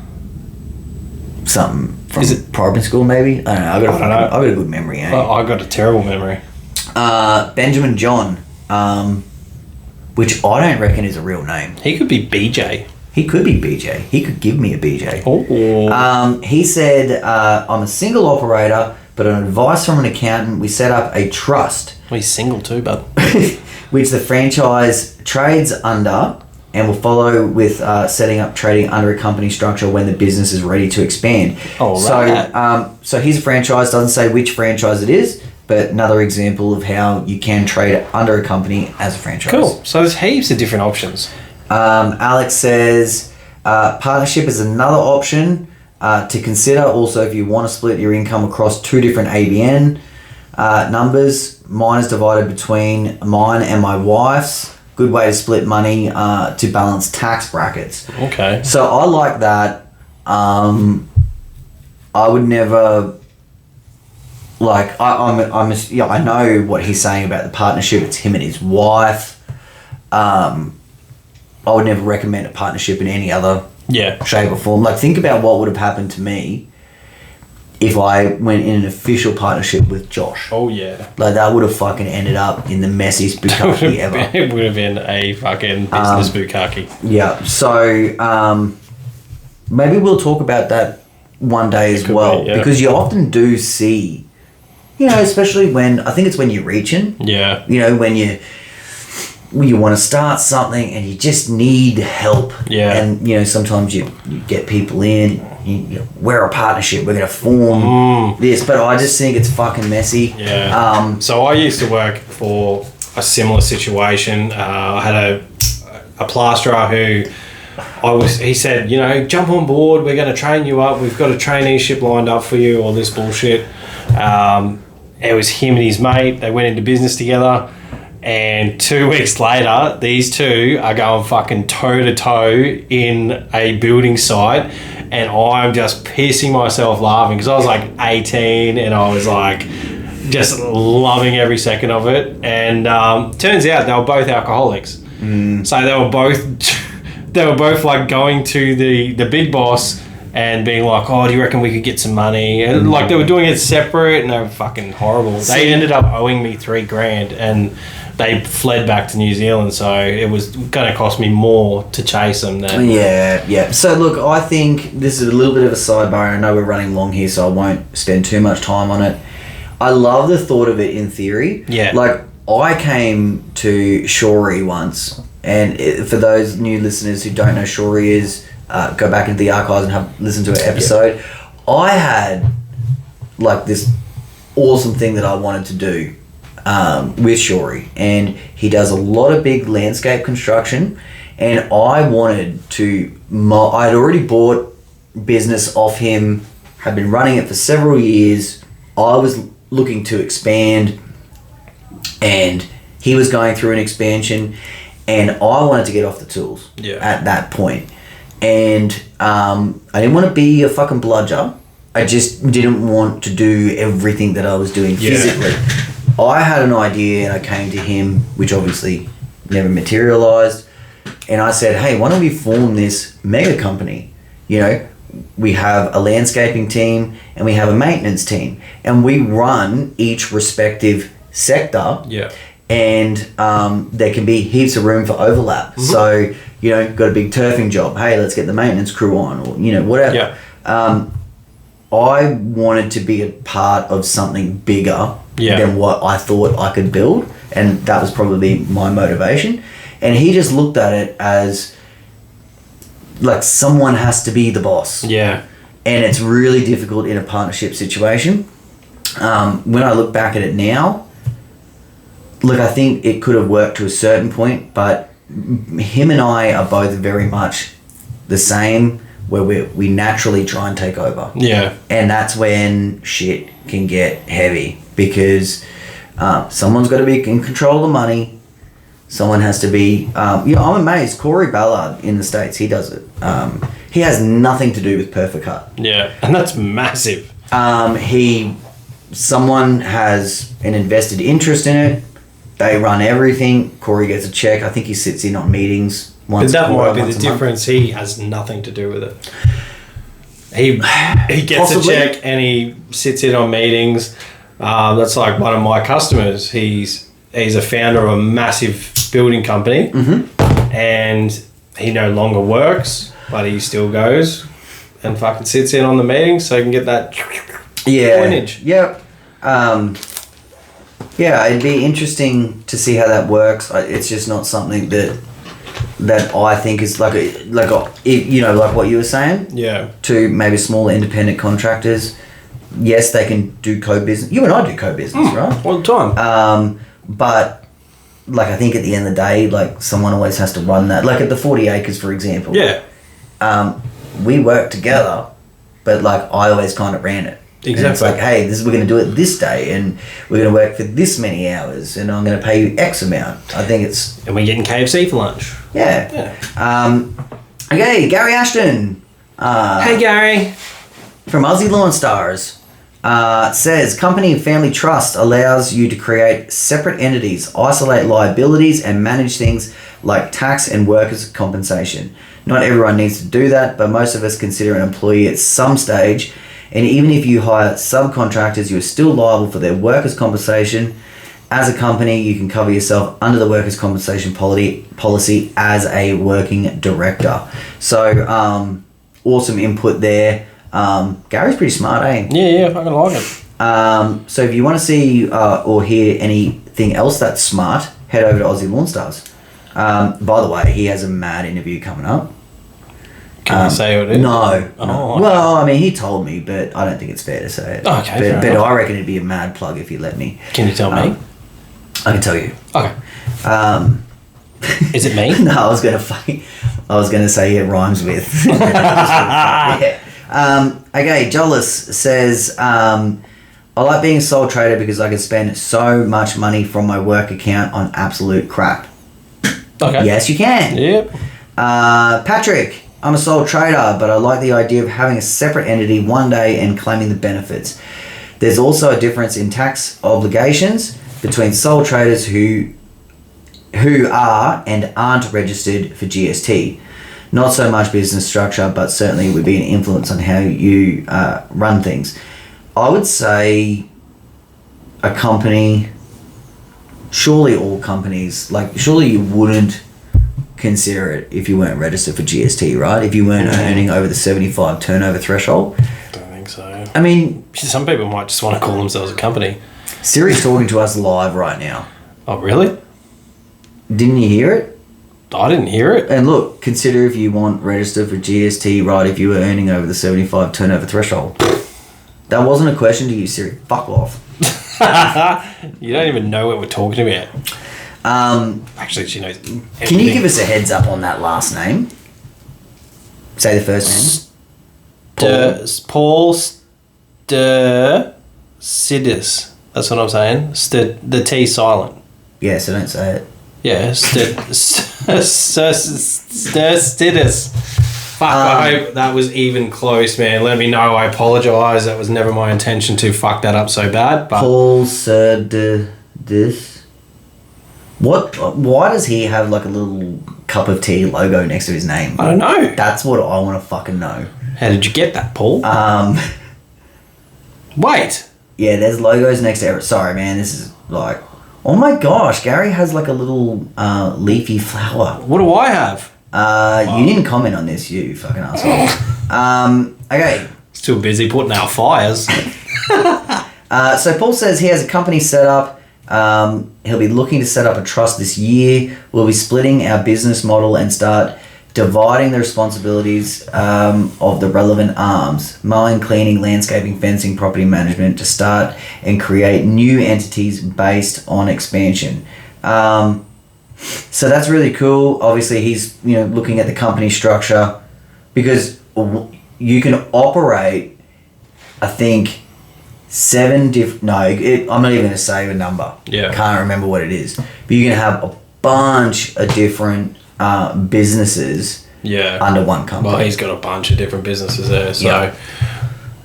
Something from Is it primary school, maybe? I don't know. I got a good memory. Eh? I got a terrible memory. Benjamin John, which I don't reckon is a real name. He could be BJ. He could be BJ. He could give me a BJ. Oh. He said, I'm a single operator, but on advice from an accountant, we set up a trust. Well, he's single too, bud. which the franchise trades under and will follow with setting up trading under a company structure when the business is ready to expand. Oh, right. So here's a franchise, doesn't say which franchise it is, but another example of how you can trade under a company as a franchise. Cool. So there's heaps of different options. Alex says partnership is another option to consider. Also, if you want to split your income across two different ABN numbers, mine is divided between mine and my wife's. Good way to split money to balance tax brackets. Okay. So I like that. I would never like I know what he's saying about the partnership. It's him and his wife. I would never recommend a partnership in any other shape or form. Like, think about what would have happened to me if I went in an official partnership with Josh. Oh, yeah. Like, that would have fucking ended up in the messiest bukkake ever. It would have been a fucking business bukkake. Yeah. So, maybe we'll talk about that one day as well. Be, yeah. Because you often do see, you know, especially when, I think it's when you're reaching. Yeah. You know, when you want to start something and you just need help. Yeah. And, you know, sometimes you get people in, you know, we're a partnership, we're going to form this, but I just think it's fucking messy. Yeah. So I used to work for a similar situation. I had a plasterer who he said, you know, jump on board, we're going to train you up, we've got a traineeship lined up for you, all this bullshit. it was him and his mate. They went into business together. And 2 weeks later, these two are going fucking toe to toe in a building site, and I'm just pissing myself laughing because I was like 18 and I was like just loving every second of it. And turns out they were both alcoholics, so they were both like going to the big boss and being like, "Oh, do you reckon we could get some money?" And like they were doing it separate, and they were fucking horrible. They ended up owing me $3,000, and they fled back to New Zealand, so it was going to cost me more to chase them than... Yeah. So, look, I think this is a little bit of a sidebar. I know we're running long here, so I won't spend too much time on it. I love the thought of it in theory. Yeah. Like, I came to Shorey once, and for those new listeners who don't know Shorey is, go back into the archives and listen to an episode. Yeah. I had, like, this awesome thing that I wanted to do. With Shorey, and he does a lot of big landscape construction, and I wanted to I'd already bought business off him, had been running it for several years. I was looking to expand, and he was going through an expansion, and I wanted to get off the tools at that point. And I didn't want to be a fucking bludger. I just didn't want to do everything that I was doing physically. I had an idea and I came to him, which obviously never materialized. And I said, hey, why don't we form this mega company? You know, we have a landscaping team and we have a maintenance team. And we run each respective sector. Yeah. And there can be heaps of room for overlap. Mm-hmm. So, you know, got a big turfing job. Hey, let's get the maintenance crew on, or, you know, whatever. Yeah. I wanted to be a part of something bigger than what I thought I could build, and that was probably my motivation. And he just looked at it as like someone has to be the boss. Yeah. And it's really difficult in a partnership situation. When I look back at it now, look, I think it could have worked to a certain point, but him and I are both very much the same, where we naturally try and take over. Yeah. And that's when shit can get heavy, because someone's got to be in control of the money. Someone has to be... I'm amazed. Corey Ballard in the States, he does it. He has nothing to do with Perfect Cut. Yeah, and that's massive. Someone has an invested interest in it. They run everything. Corey gets a check. I think he sits in on meetings once a quarter. But that might be the difference. He has nothing to do with it. He gets Possibly. a check and he sits in on meetings. That's like one of my customers. He's a founder of a massive building company, and he no longer works, but he still goes and fucking sits in on the meetings so he can get that coinage. Yep. Yeah, it'd be interesting to see how that works. It's just not something that I think is like what you were saying. Yeah. To maybe smaller independent contractors, yes, they can do co-business. You and I do co-business, right? All the time. But like I think at the end of the day, like someone always has to run that. Like at the 40 acres, for example. Yeah. We work together, but like I always kind of ran it. Exactly. And it's like, hey, we're going to do it this day, and we're going to work for this many hours, and I'm going to pay you X amount. I think it's... And we're getting KFC for lunch. Yeah. Okay, Gary Ashton. Hey, Gary. From Aussie Lawn Stars. Says, company and family trust allows you to create separate entities, isolate liabilities, and manage things like tax and workers' compensation. Not everyone needs to do that, but most of us consider an employee at some stage. And even if you hire subcontractors, you're still liable for their workers' compensation. As a company, you can cover yourself under the workers' compensation policy as a working director. So, awesome input there. Gary's pretty smart, eh? Yeah, I fucking like it. So if you want to see or hear anything else that's smart, head over to Aussie Lawn Stars. By the way, he has a mad interview coming up. Can I say what it is? No. Oh, well, I mean, he told me, but I don't think it's fair to say it. Okay, but I reckon it'd be a mad plug if you let me. Can you tell me? I can tell you. Okay. Is it me? No, I was gonna say it rhymes with. Yeah. Okay, Jollis says, I I like being a sole trader because I can spend so much money from my work account on absolute crap. Okay. Yes, you can. Yep. Patrick, I'm a sole trader, but I like the idea of having a separate entity one day and claiming the benefits. There's also a difference in tax obligations between sole traders who are and aren't registered for GST. Not so much business structure, but certainly would be an influence on how you run things. I would say a company, surely all companies, like surely you wouldn't consider it if you weren't registered for GST, right? If you weren't earning over the 75 turnover threshold. Don't think so. I mean, Some people might just want to call themselves a company. Siri's talking to us live right now. Oh, really? Didn't you hear it? I didn't hear it. And look, consider if you want registered for GST, right, if you were earning over the 75 turnover threshold. That wasn't a question to you, Siri. Fuck off. You don't even know what we're talking about. Actually, she knows everything. Can you give us a heads up on that last name? Say the first name. Paul Sidis. That's what I'm saying. The T silent. Yeah, so don't say it. Yeah, Stidis. Fuck, I hope that was even close, man. Let me know. I apologise. That was never my intention to fuck that up so bad. But Paul Sidis. What? Why does he have like a little cup of tea logo next to his name? I don't know. That's what I want to fucking know. How did you get that, Paul? Wait. Yeah, there's logos next to every... Sorry, man. This is like... Oh my gosh, Gary has like a little leafy flower. What do I have? You didn't comment on this, you fucking asshole. Okay. Still busy putting out fires. So Paul says he has a company set up. He'll be looking to set up a trust this year. We'll be splitting our business model and start dividing the responsibilities of the relevant arms: mowing, cleaning, landscaping, fencing, property management, to start and create new entities based on expansion. So that's really cool. Obviously, he's looking at the company structure, because you can operate, I think, 7 different... No, I'm not even going to say a number. Yeah. Can't remember what it is. But you can have a bunch of different businesses under one company. Well, he's got a bunch of different businesses there, so... Yeah.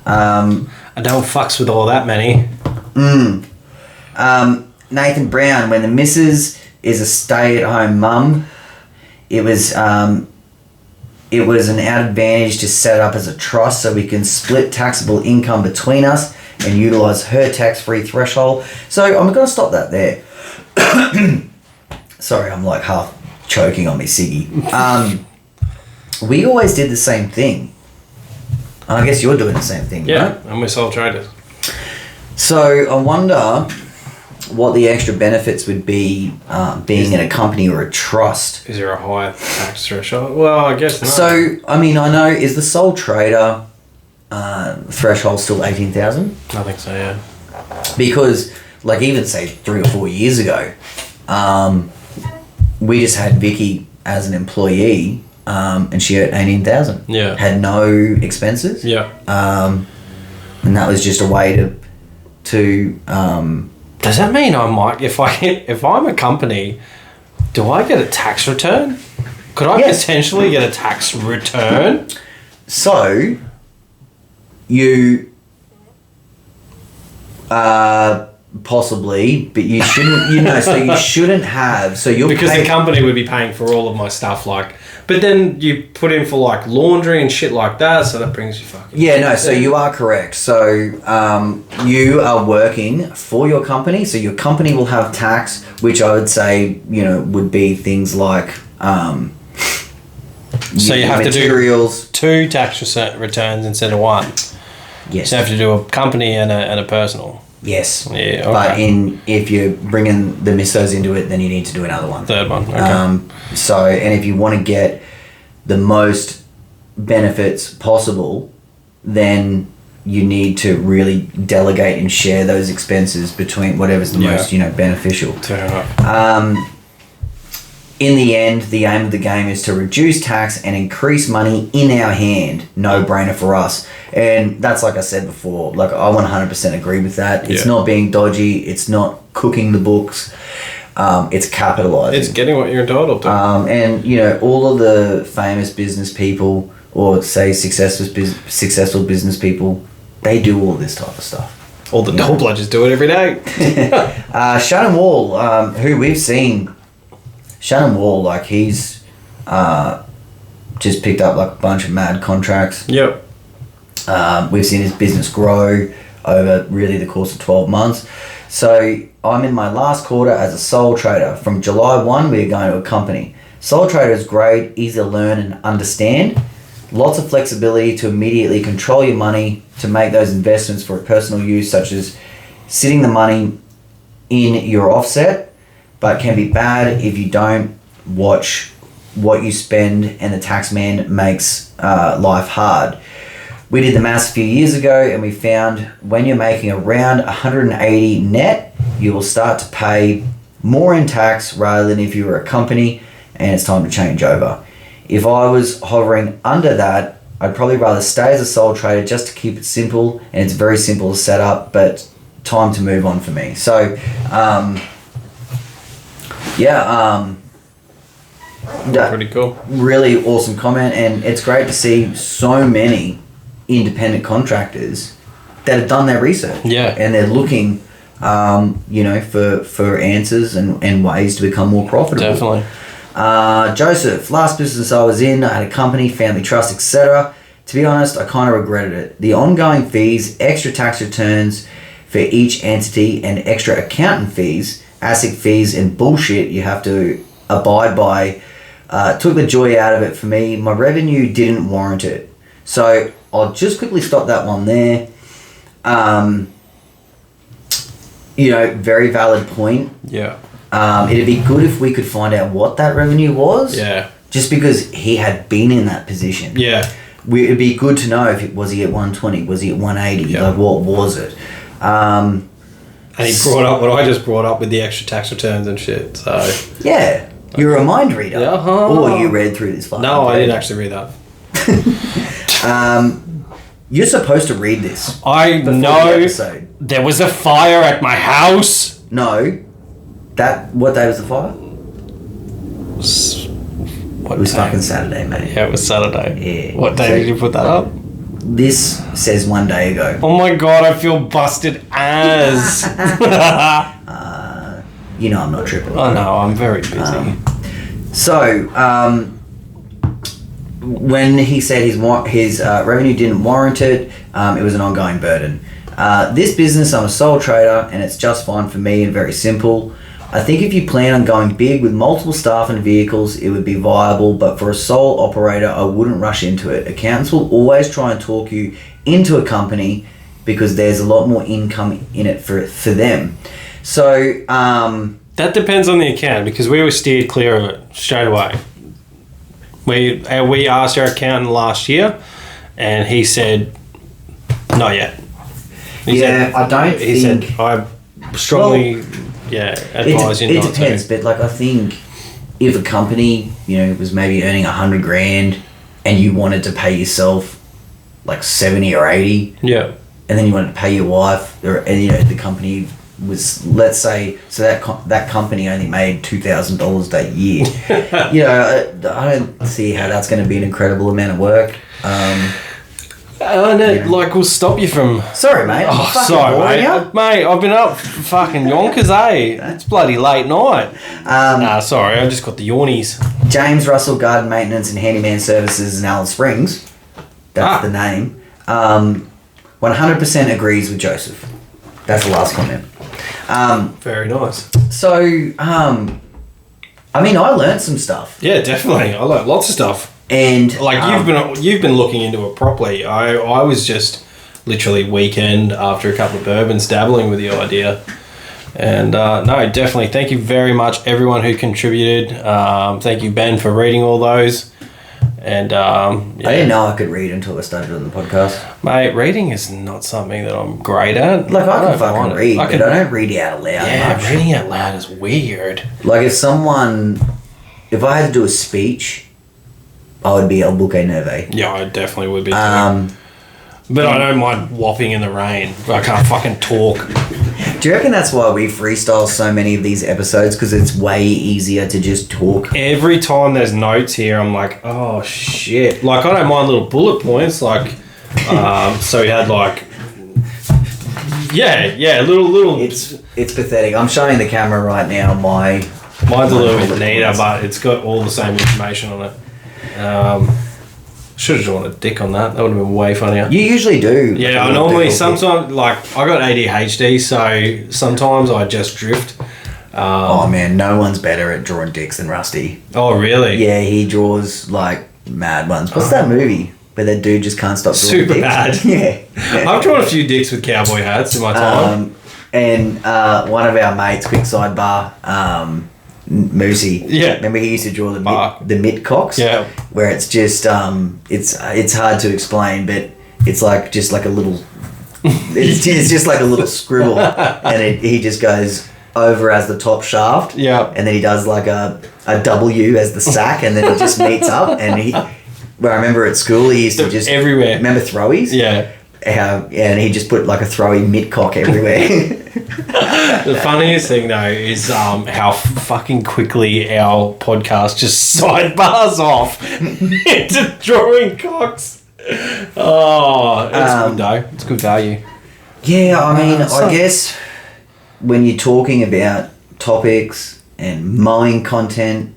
I don't fucks with all that many. Nathan Brown, when the missus is a stay-at-home mum, it was an added advantage to set up as a trust so we can split taxable income between us and utilise her tax-free threshold. So I'm going to stop that there. Sorry, I'm like half choking on me ciggy. We always did the same thing. I guess you're doing the same thing, right? And we're sole traders. So I wonder what the extra benefits would be being in a company or a trust. Is there a higher tax threshold? Well, I guess not. So, I mean, I know, is the sole trader threshold still 18,000? I think so, yeah. Because, like, even say 3 or 4 years ago, we just had Vicky as an employee, and she earned 18,000. Yeah. Had no expenses. Yeah. And that was just a way to does that mean I might, if I'm a company, do I get a tax return? Could I potentially get a tax return? So, you possibly, but you shouldn't. So you shouldn't have. So you're because the company would be paying for all of my stuff, like. But then you put in for like laundry and shit like that, so that brings you fucking... Yeah, no, so you are correct. So you are working for your company, so your company will have tax, which I would say, would be things like... so you have materials. To do 2 tax returns instead of 1. Yes. So you have to do a company and a personal. Yes. Yeah, okay. But if you're bringing the missos into it, then you need to do another one. 3rd one, okay. And if you want to get the most benefits possible, then you need to really delegate and share those expenses between whatever's the most, beneficial. Fair enough. in the end, the aim of the game is to reduce tax and increase money in our hand. No-brainer for us. And that's like I said before, like I 100% agree with that. It's not being dodgy. It's not cooking the books. It's capitalizing. It's getting what you're entitled to. And, you know, all of the famous business people or say successful business people, they do all this type of stuff. All the toll bludgers do it every day. Shannon Wall, who we've seen, Shannon Wall, like he's just picked up like a bunch of mad contracts. Yep. We've seen his business grow over really the course of 12 months. So I'm in my last quarter as a sole trader. From July 1, we're going to a company. Sole trader is great, easy to learn and understand. Lots of flexibility to immediately control your money, to make those investments for personal use, such as sitting the money in your offset, but can be bad if you don't watch what you spend and the tax man makes life hard. We did the maths a few years ago and we found when you're making around 180 net, you will start to pay more in tax rather than if you were a company, and it's time to change over. If I was hovering under that, I'd probably rather stay as a sole trader just to keep it simple, and it's very simple to set up, but time to move on for me. So, Pretty cool. Really awesome comment, and it's great to see so many independent contractors that have done their research. Yeah. And they're looking, for answers and ways to become more profitable. Definitely. Joseph, last business I was in, I had a company, family trust, etc. To be honest, I kind of regretted it. The ongoing fees, extra tax returns for each entity, and extra accountant fees, ASIC fees, and bullshit you have to abide by took the joy out of it for me. My revenue didn't warrant it. So I'll just quickly stop that one there. Very valid point. Yeah. It'd be good if we could find out what that revenue was. Yeah. Just because he had been in that position. Yeah. It'd be good to know if was he at 120, was he at 180, like what was it? And he brought up what I just brought up with the extra tax returns and shit. So yeah, you're a mind reader, or you read through this. No, I didn't actually read that. You're supposed to read this. I know. There was a fire at my house. No. What day was the fire? It was fucking Saturday, mate. Yeah, it was Saturday. Yeah. What day did you put that up? This says 1 day ago. Oh my god, I feel busted as. I'm not tripping. I know, I'm very busy. When he said his revenue didn't warrant it, it was an ongoing burden. This business, I'm a sole trader, and it's just fine for me and very simple. I think if you plan on going big with multiple staff and vehicles, it would be viable, but for a sole operator, I wouldn't rush into it. Accountants will always try and talk you into a company because there's a lot more income in it for them. So, that depends on the account, because we were steered clear of it straight away. We asked our accountant last year, and he said, not yet. He said, I strongly advise you not to. It depends, but like I think if a company, was maybe earning $100,000 and you wanted to pay yourself like 70 or 80, yeah, and then you wanted to pay your wife, and the company was, let's say, so that company only made $2,000 that year. I don't see how that's going to be an incredible amount of work. We'll stop you from... Sorry, mate. Oh, sorry, mate. Mate, I've been up fucking yonkers, eh? It's bloody late night. Sorry, I just got the yawnies. James Russell Garden Maintenance and Handyman Services in Alice Springs. That's the name. 100% agrees with Joseph. That's the last comment. Very nice. So, I learned some stuff. Yeah, definitely. I learned lots of stuff. And you've been looking into it properly. I was just literally weekend after a couple of bourbons dabbling with the idea. And no, definitely. Thank you very much, everyone who contributed. Thank you, Ben, for reading all those. And I didn't know I could read until I started on the podcast. Mate, reading is not something that I'm great at. Like, I can fucking read, but I don't read out loud much. Reading out loud is weird. Like, if if I had to do a speech, I would be El Buque Nerve. Yeah, I definitely would be too. But I don't mind whopping in the rain. I can't fucking talk. Do you reckon that's why we freestyle so many of these episodes? Because it's way easier to just talk. Every time there's notes here, I'm like, oh shit. Like, I don't mind little bullet points. Like, so we had like, little. It's pathetic. I'm showing the camera right now. Mine's a little bit neater, but it's got all the same information on it. Should have drawn a dick on that. That would have been way funnier. You usually do. Yeah, I normally, sometimes, like, I got ADHD, so sometimes I just drift. Oh, man, no one's better at drawing dicks than Rusty. Oh, really? Yeah, he draws, like, mad ones. What's that movie where that dude just can't stop drawing Super dicks? bad. Yeah. I've drawn a few dicks with cowboy hats in my time. And one of our mates, quick sidebar, Moosey. Yeah. Remember he used to draw the mitt cocks? Yeah. Where it's just it's hard to explain, but it's like just like a little it's just like a little scribble, and he just goes over as the top shaft. Yeah. And then he does like a W as the sack, and then it just meets up. And where I remember at school he used to just everywhere. Remember throwies? Yeah. And he just put like a throwy mitt cock everywhere. The funniest thing though is how fucking quickly our podcast just sidebars off into drawing cocks. Oh, it's good though. It's good value. Yeah, I mean, I guess when you're talking about topics and mowing content,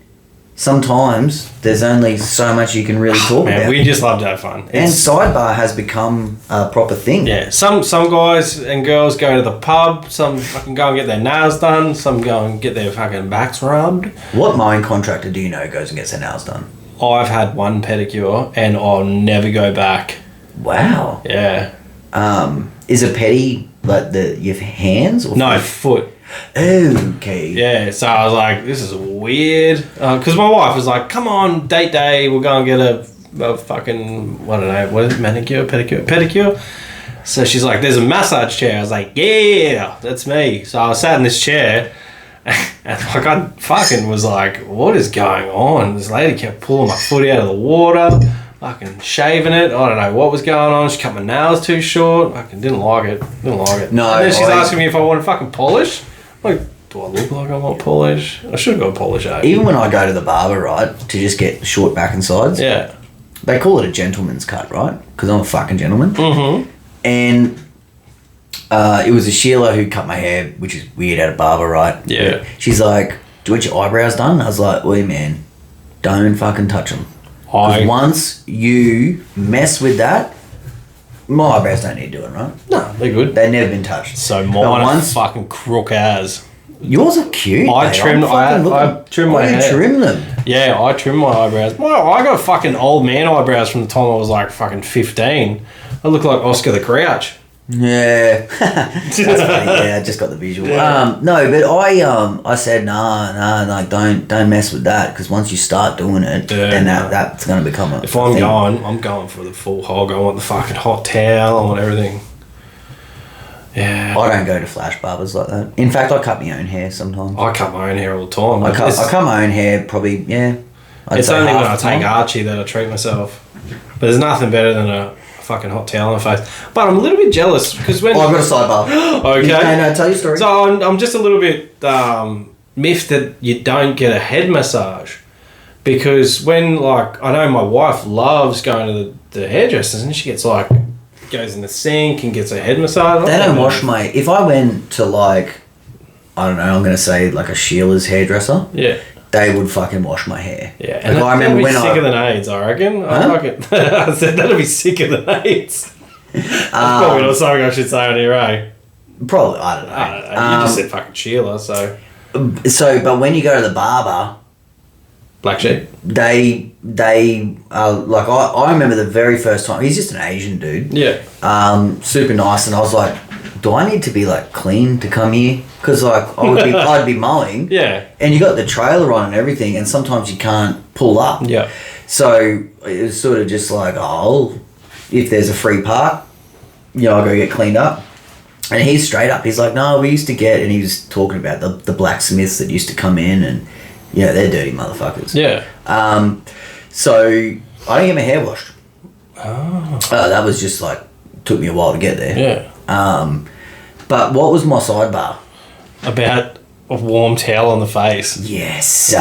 sometimes there's only so much you can really talk about. We just love to have fun. And sidebar has become a proper thing. Yeah, some guys and girls go to the pub, some fucking go and get their nails done, some go and get their fucking backs rubbed. What mowing contractor do you know goes and gets their nails done? I've had one pedicure and I'll never go back. Wow. Yeah. Is a pedi like your hands? Or no, foot. Okay. Yeah, so I was like, this is weird. Because my wife was like, come on, date day, we'll go and get a fucking, I don't know, what is it, manicure, pedicure? So she's like, there's a massage chair. I was like, yeah, that's me. So I sat in this chair, and like I fucking was like, what is going on? This lady kept pulling my foot out of the water, fucking shaving it. I don't know what was going on. She cut my nails too short. Fucking didn't like it. No. And then she's asking me if I want to fucking polish. Like, do I look like I want polish? I should have got polish out. Even when I go to the barber, right, to just get short back and sides. Yeah. They call it a gentleman's cut, right? Because I'm a fucking gentleman. Mm-hmm. And it was a Sheila who cut my hair, which is weird at a barber, right? Yeah. She's like, do you want your eyebrows done? I was like, oi, man, don't fucking touch them. Because once you mess with that, my eyebrows don't need doing, right? No, they're good. They've never been touched. So mine are fucking crook as. Yours are cute. I trim my hair. You trim them? Yeah, I trim my eyebrows. I got fucking old man eyebrows from the time I was like fucking 15. I look like Oscar the Grouch. Yeah. That's funny. Yeah, I just got the visual. Yeah. No, but I said, nah, don't mess with that, because once you start doing it, then that's going to become a If I'm thing. I'm going for the full hog. I want the fucking hot towel. I want everything. Yeah. I don't go to flash barbers like that. In fact, I cut my own hair sometimes. I cut my own hair all the time. I cut my own hair probably, yeah. It's only when I take Archie that I treat myself. But there's nothing better than a fucking hot towel on my face. But I'm a little bit jealous because when... I've got a sidebar. Okay. No, tell your story. So I'm just a little bit miffed that you don't get a head massage. Because when, like, I know my wife loves going to the hairdressers and she gets, like, goes in the sink and gets a head massage. They don't wash my... If I went to, like, I don't know, I'm going to say, like, a Sheila's hairdresser. Yeah. They would fucking wash my hair. Yeah, and I remember when sicker than AIDS, I reckon. Huh? I said that'd be sicker than AIDS. That's probably not something I should say on here, eh? Probably, I don't know. You just said fucking Sheila, so... So, but when you go to the barber... Black sheep? They like, I remember the very first time, he's just an Asian dude. Yeah. Super nice, and I was like, do I need to be, like, clean to come here? Because, like, I'd be mowing. Yeah. And you got the trailer on and everything, and sometimes you can't pull up. Yeah. So it was sort of just like, oh, if there's a free park, I'll go get cleaned up. And he's straight up. He's like, no, we used to get, and he was talking about the blacksmiths that used to come in and Yeah, they're dirty motherfuckers. Yeah. So I didn't get my hair washed. Oh. That was just like, took me a while to get there. Yeah. But what was my sidebar? About a warm towel on the face. Yes.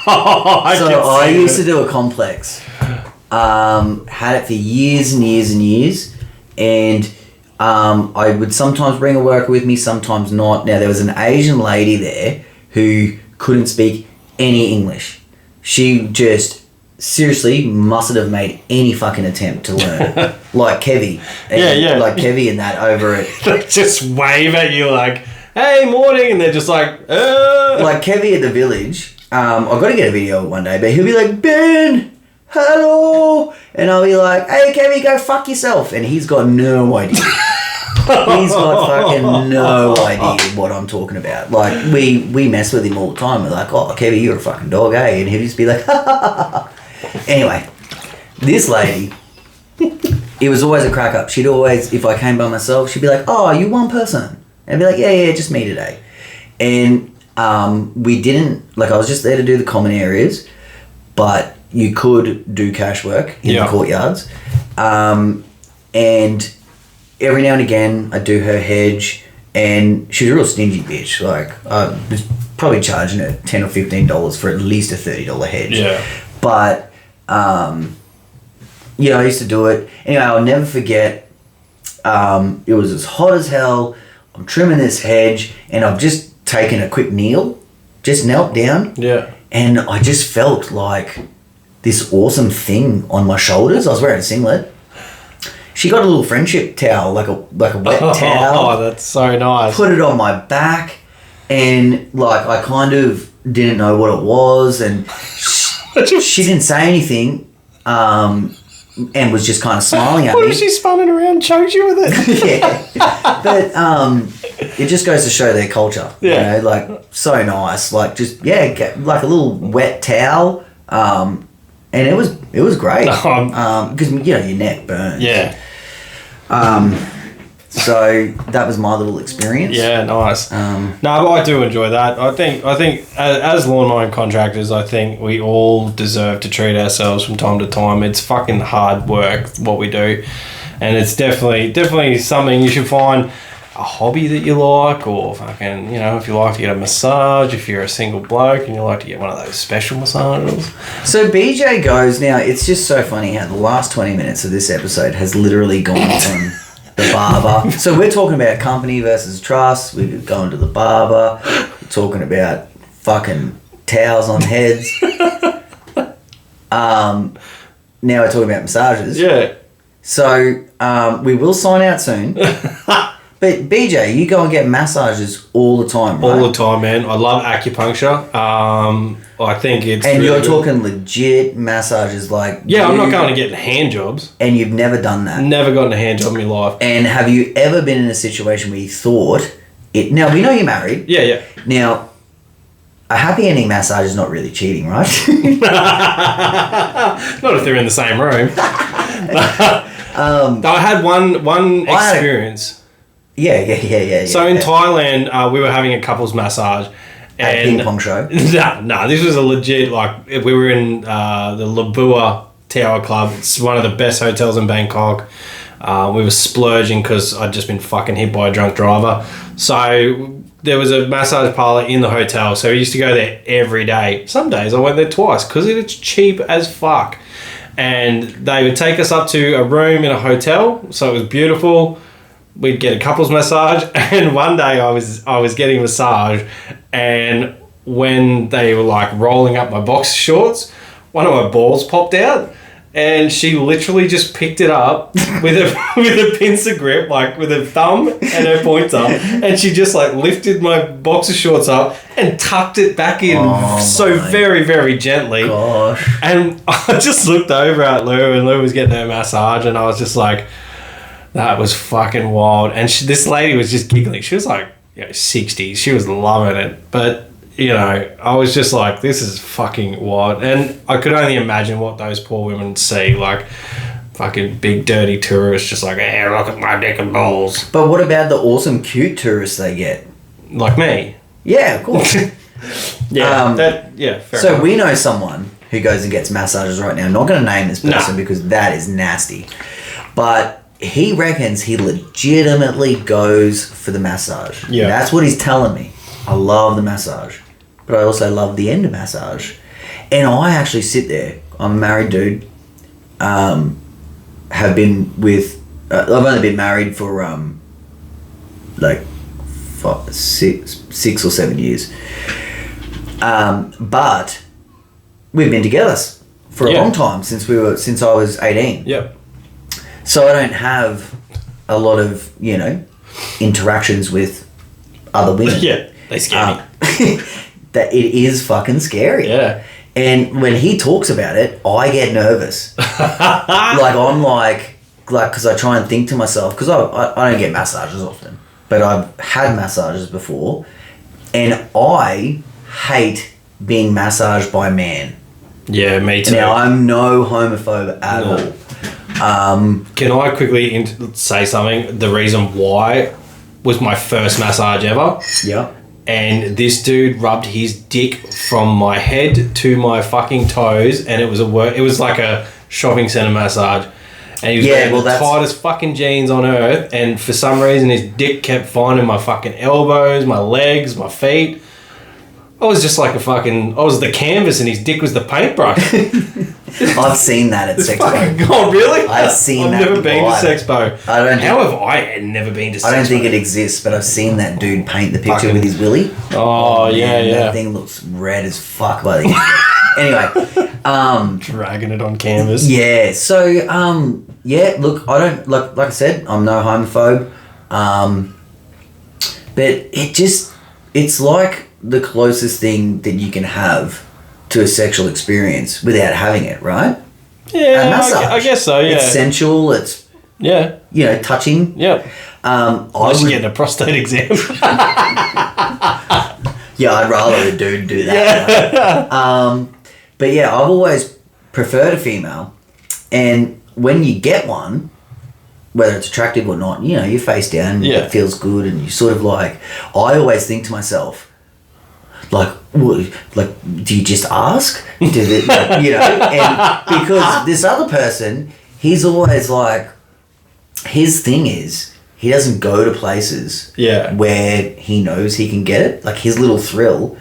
I used to do a complex. Had it for years and years and years. And I would sometimes bring a worker with me, sometimes not. Now, there was an Asian lady there who couldn't speak any English. She just seriously mustn't have made any fucking attempt to learn. Like Kevy. Yeah. Like Kevy and that over it. They just wave at you like, hey, morning. And they're just like, Like Kevy at the village. I've got to get a video one day, but he'll be like, Ben, hello. And I'll be like, hey, Kevy, go fuck yourself. And he's got no idea. He's got fucking no idea what I'm talking about. Like, we mess with him all the time. We're like, oh, Kevy, you're a fucking dog, eh? And he'll just be like, ha, ha, ha, ha. Anyway, this lady, it was always a crack up. She'd always, if I came by myself, she'd be like, oh, are you one person? And I'd be like, yeah, just me today. And we didn't, like, I was just there to do the common areas, but you could do cash work in the courtyards. And every now and again, I'd do her hedge, and she was a real stingy bitch. Like, I was probably charging her $10 or $15 for at least a $30 hedge. Yeah. But, you know, I used to do it. Anyway, I'll never forget, it was as hot as hell. I'm trimming this hedge, and I've just taken a quick kneel, just knelt down. Yeah. And I just felt like this awesome thing on my shoulders. I was wearing a singlet. She got a little friendship towel, like a wet towel. Oh, that's so nice. Put it on my back, and like I kind of didn't know what it was, and she didn't say anything, and was just kind of smiling at me. What if she spun it around and choked you with it? Yeah, but it just goes to show their culture. Yeah, you know, like so nice, like just get, like a little wet towel, and it was great, because you know your neck burns. Yeah. So that was my little experience. Yeah, nice. No, but I do enjoy that. I think as lawn mowing contractors, I think we all deserve to treat ourselves from time to time. It's fucking hard work what we do, and it's definitely something you should find a hobby that you like, or fucking, you know, if you like to get a massage, if you're a single bloke and you like to get one of those special massages. So BJ goes, now it's just so funny how the last 20 minutes of this episode has literally gone from the barber. So we're talking about company versus trust. We're going to the barber. We're talking about fucking towels on heads. Now we're talking about massages. Yeah. So we will sign out soon. But BJ, you go and get massages all the time, right? All the time, man. I love acupuncture. I think it's and really you're good. talking legit massages, like I'm not going to get hand jobs. And you've never done that. Never gotten a hand job in my life. And have you ever been in a situation where you thought it? Now we know you're married. Yeah. Now, a happy ending massage is not really cheating, right? Not if they're in the same room. I had one experience. Yeah. So in Thailand, we were having a couples massage. At a ping pong show? No, this was a legit, like, we were in the Labua Tower Club. It's one of the best hotels in Bangkok. We were splurging because I'd just been fucking hit by a drunk driver. So there was a massage parlour in the hotel, so we used to go there every day. Some days I went there twice because it's cheap as fuck. And they would take us up to a room in a hotel, so it was beautiful. We'd get a couples massage, and one day I was getting a massage, and when they were like rolling up my box shorts, one of my balls popped out, and she literally just picked it up with a pincer grip, like with her thumb and her pointer, and she just like lifted my boxer shorts up and tucked it back in very, very gently. Gosh. And I just looked over at Lou, and Lou was getting her massage, and I was just like, that was fucking wild. And this lady was just giggling. She was like, 60. She was loving it. But, you know, I was just like, this is fucking wild. And I could only imagine what those poor women see. Like, fucking big, dirty tourists just like, hey, look at my dick and balls. But what about the awesome, cute tourists they get? Like me. Yeah, of course. Yeah. Fair so enough. we know someone who goes and gets massages right now. I'm not going to name this person because that is nasty. But he reckons he legitimately goes for the massage. Yeah. That's what he's telling me. I love the massage. But I also love the end of massage. And I actually sit there. I'm a married dude. Have been with... I've only been married for like 6 or 7 years. But we've been together for a long time since I was 18. Yep. So I don't have a lot of, interactions with other women. Yeah, they scare me. That it is fucking scary. Yeah. And when he talks about it, I get nervous. Because I try and think to myself, because I don't get massages often, but I've had massages before, and I hate being massaged by a man. Yeah, me too. Now, I'm no homophobe at all. Can I quickly say something? The reason why was my first massage ever. Yeah. And this dude rubbed his dick from my head to my fucking toes, and it was like a shopping centre massage. And he was wearing the tightest fucking jeans on earth, and for some reason his dick kept finding my fucking elbows, my legs, my feet. I was just like I was the canvas and his dick was the paintbrush. I've seen that at Sexpo. Oh, really? I've seen that. I've never been to Sexpo. How have I never been to Sexpo? I don't think it exists, but I've seen that dude paint the picture with his willy. Oh, yeah. That thing looks red as fuck by the end. Anyway. Dragging it on canvas. Yeah, so, look, I don't, like I said, I'm no homophobe. But it's like the closest thing that you can have to a sexual experience without having it, right? Yeah, I guess so, yeah. It's sensual, it's, touching. Yeah. Unless you're getting a prostate exam. Yeah, I'd rather a dude do that. Yeah. Right? But yeah, I've always preferred a female. And when you get one, whether it's attractive or not, you're face down, it feels good, and you sort of I always think to myself, do you just ask? Does it, and because this other person, he's always his thing is, he doesn't go to places where he knows he can get it. Like, his little thrill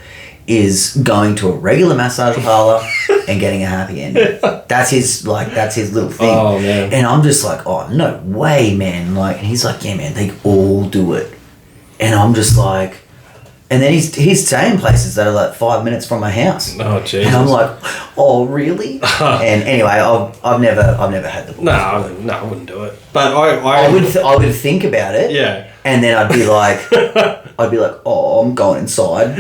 is going to a regular massage parlor and getting a happy ending. That's his little thing. Oh, man. And I'm just like, oh, no way, man. And he's like, yeah, man, they all do it. And I'm just like, and then he's staying places that are 5 minutes from my house. Oh, Jesus. And I'm like, oh, really? And anyway, I've never had the. No, I wouldn't do it. But I would think about it. Yeah. And then I'd be like, oh, I'm going inside.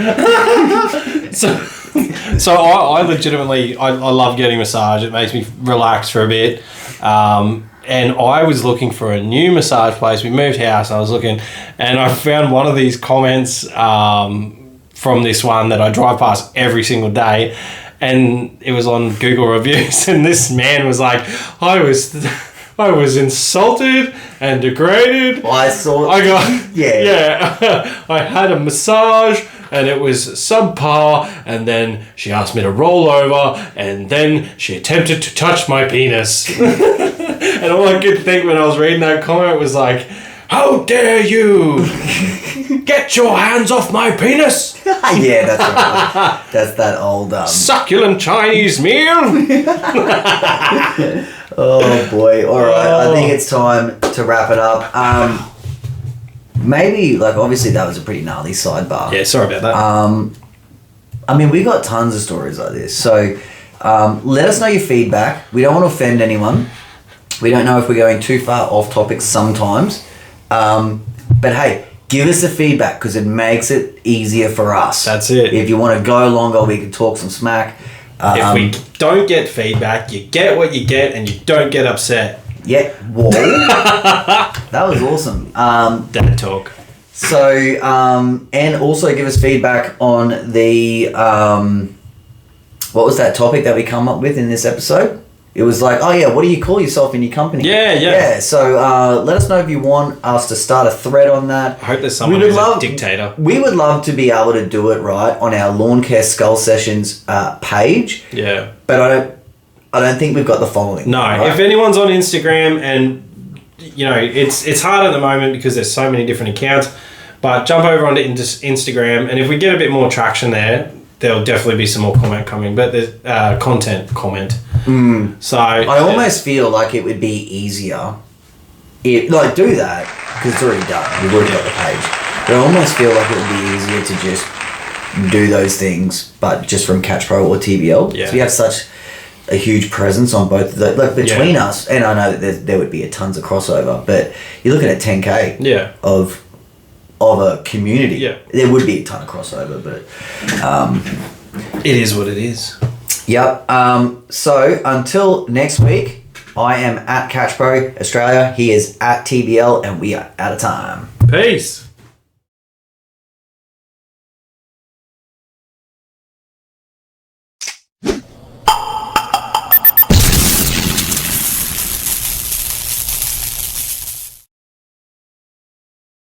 So I legitimately, I love getting a massage. It makes me relax for a bit. And I was looking for a new massage place. We moved house and I was looking, and I found one of these comments from this one that I drive past every single day, and it was on Google reviews, and this man was like, I was insulted and degraded. I saw. Yeah. I had a massage and it was subpar, and then she asked me to roll over, and then she attempted to touch my penis. And all I could think when I was reading that comment was like, how dare you get your hands off my penis? Yeah, that's right. That's that old succulent Chinese meal. Oh boy. All right, I think it's time to wrap it up. Maybe, obviously that was a pretty gnarly sidebar. Yeah, sorry about that. I mean, we got tons of stories like this. So let us know your feedback. We don't want to offend anyone. We don't know if we're going too far off topic sometimes. But hey, give us the feedback because it makes it easier for us. That's it. If you want to go longer, we can talk some smack. If we don't get feedback, you get what you get and you don't get upset. Yeah. Whoa. That was awesome. Dad talk. So, and also give us feedback on the, what was that topic that we come up with in this episode? It was like, oh yeah, what do you call yourself in your company? Yeah. So let us know if you want us to start a thread on that. I hope there's someone who's a dictator. We would love to be able to do it right on our Lawn Care Skull Sessions page. Yeah. But I don't think we've got the following. No. Right? If anyone's on Instagram, and it's hard at the moment because there's so many different accounts, but jump over onto Instagram, and if we get a bit more traction there'll definitely be some more comment coming. But there's comment. So I almost feel like it would be easier do that because it's already done. We've already got the page. But I almost feel like it would be easier to just do those things, but just from Catch Pro or TBL. Yeah. So we have such a huge presence on both of those, between us. And I know that there would be tons of crossover, but you're looking at 10K. Yeah. Of a community. Yeah. There would be a ton of crossover, but it is what it is. Yep. So until next week, I am at Catch Pro Australia. He is at TBL, and we are out of time. Peace.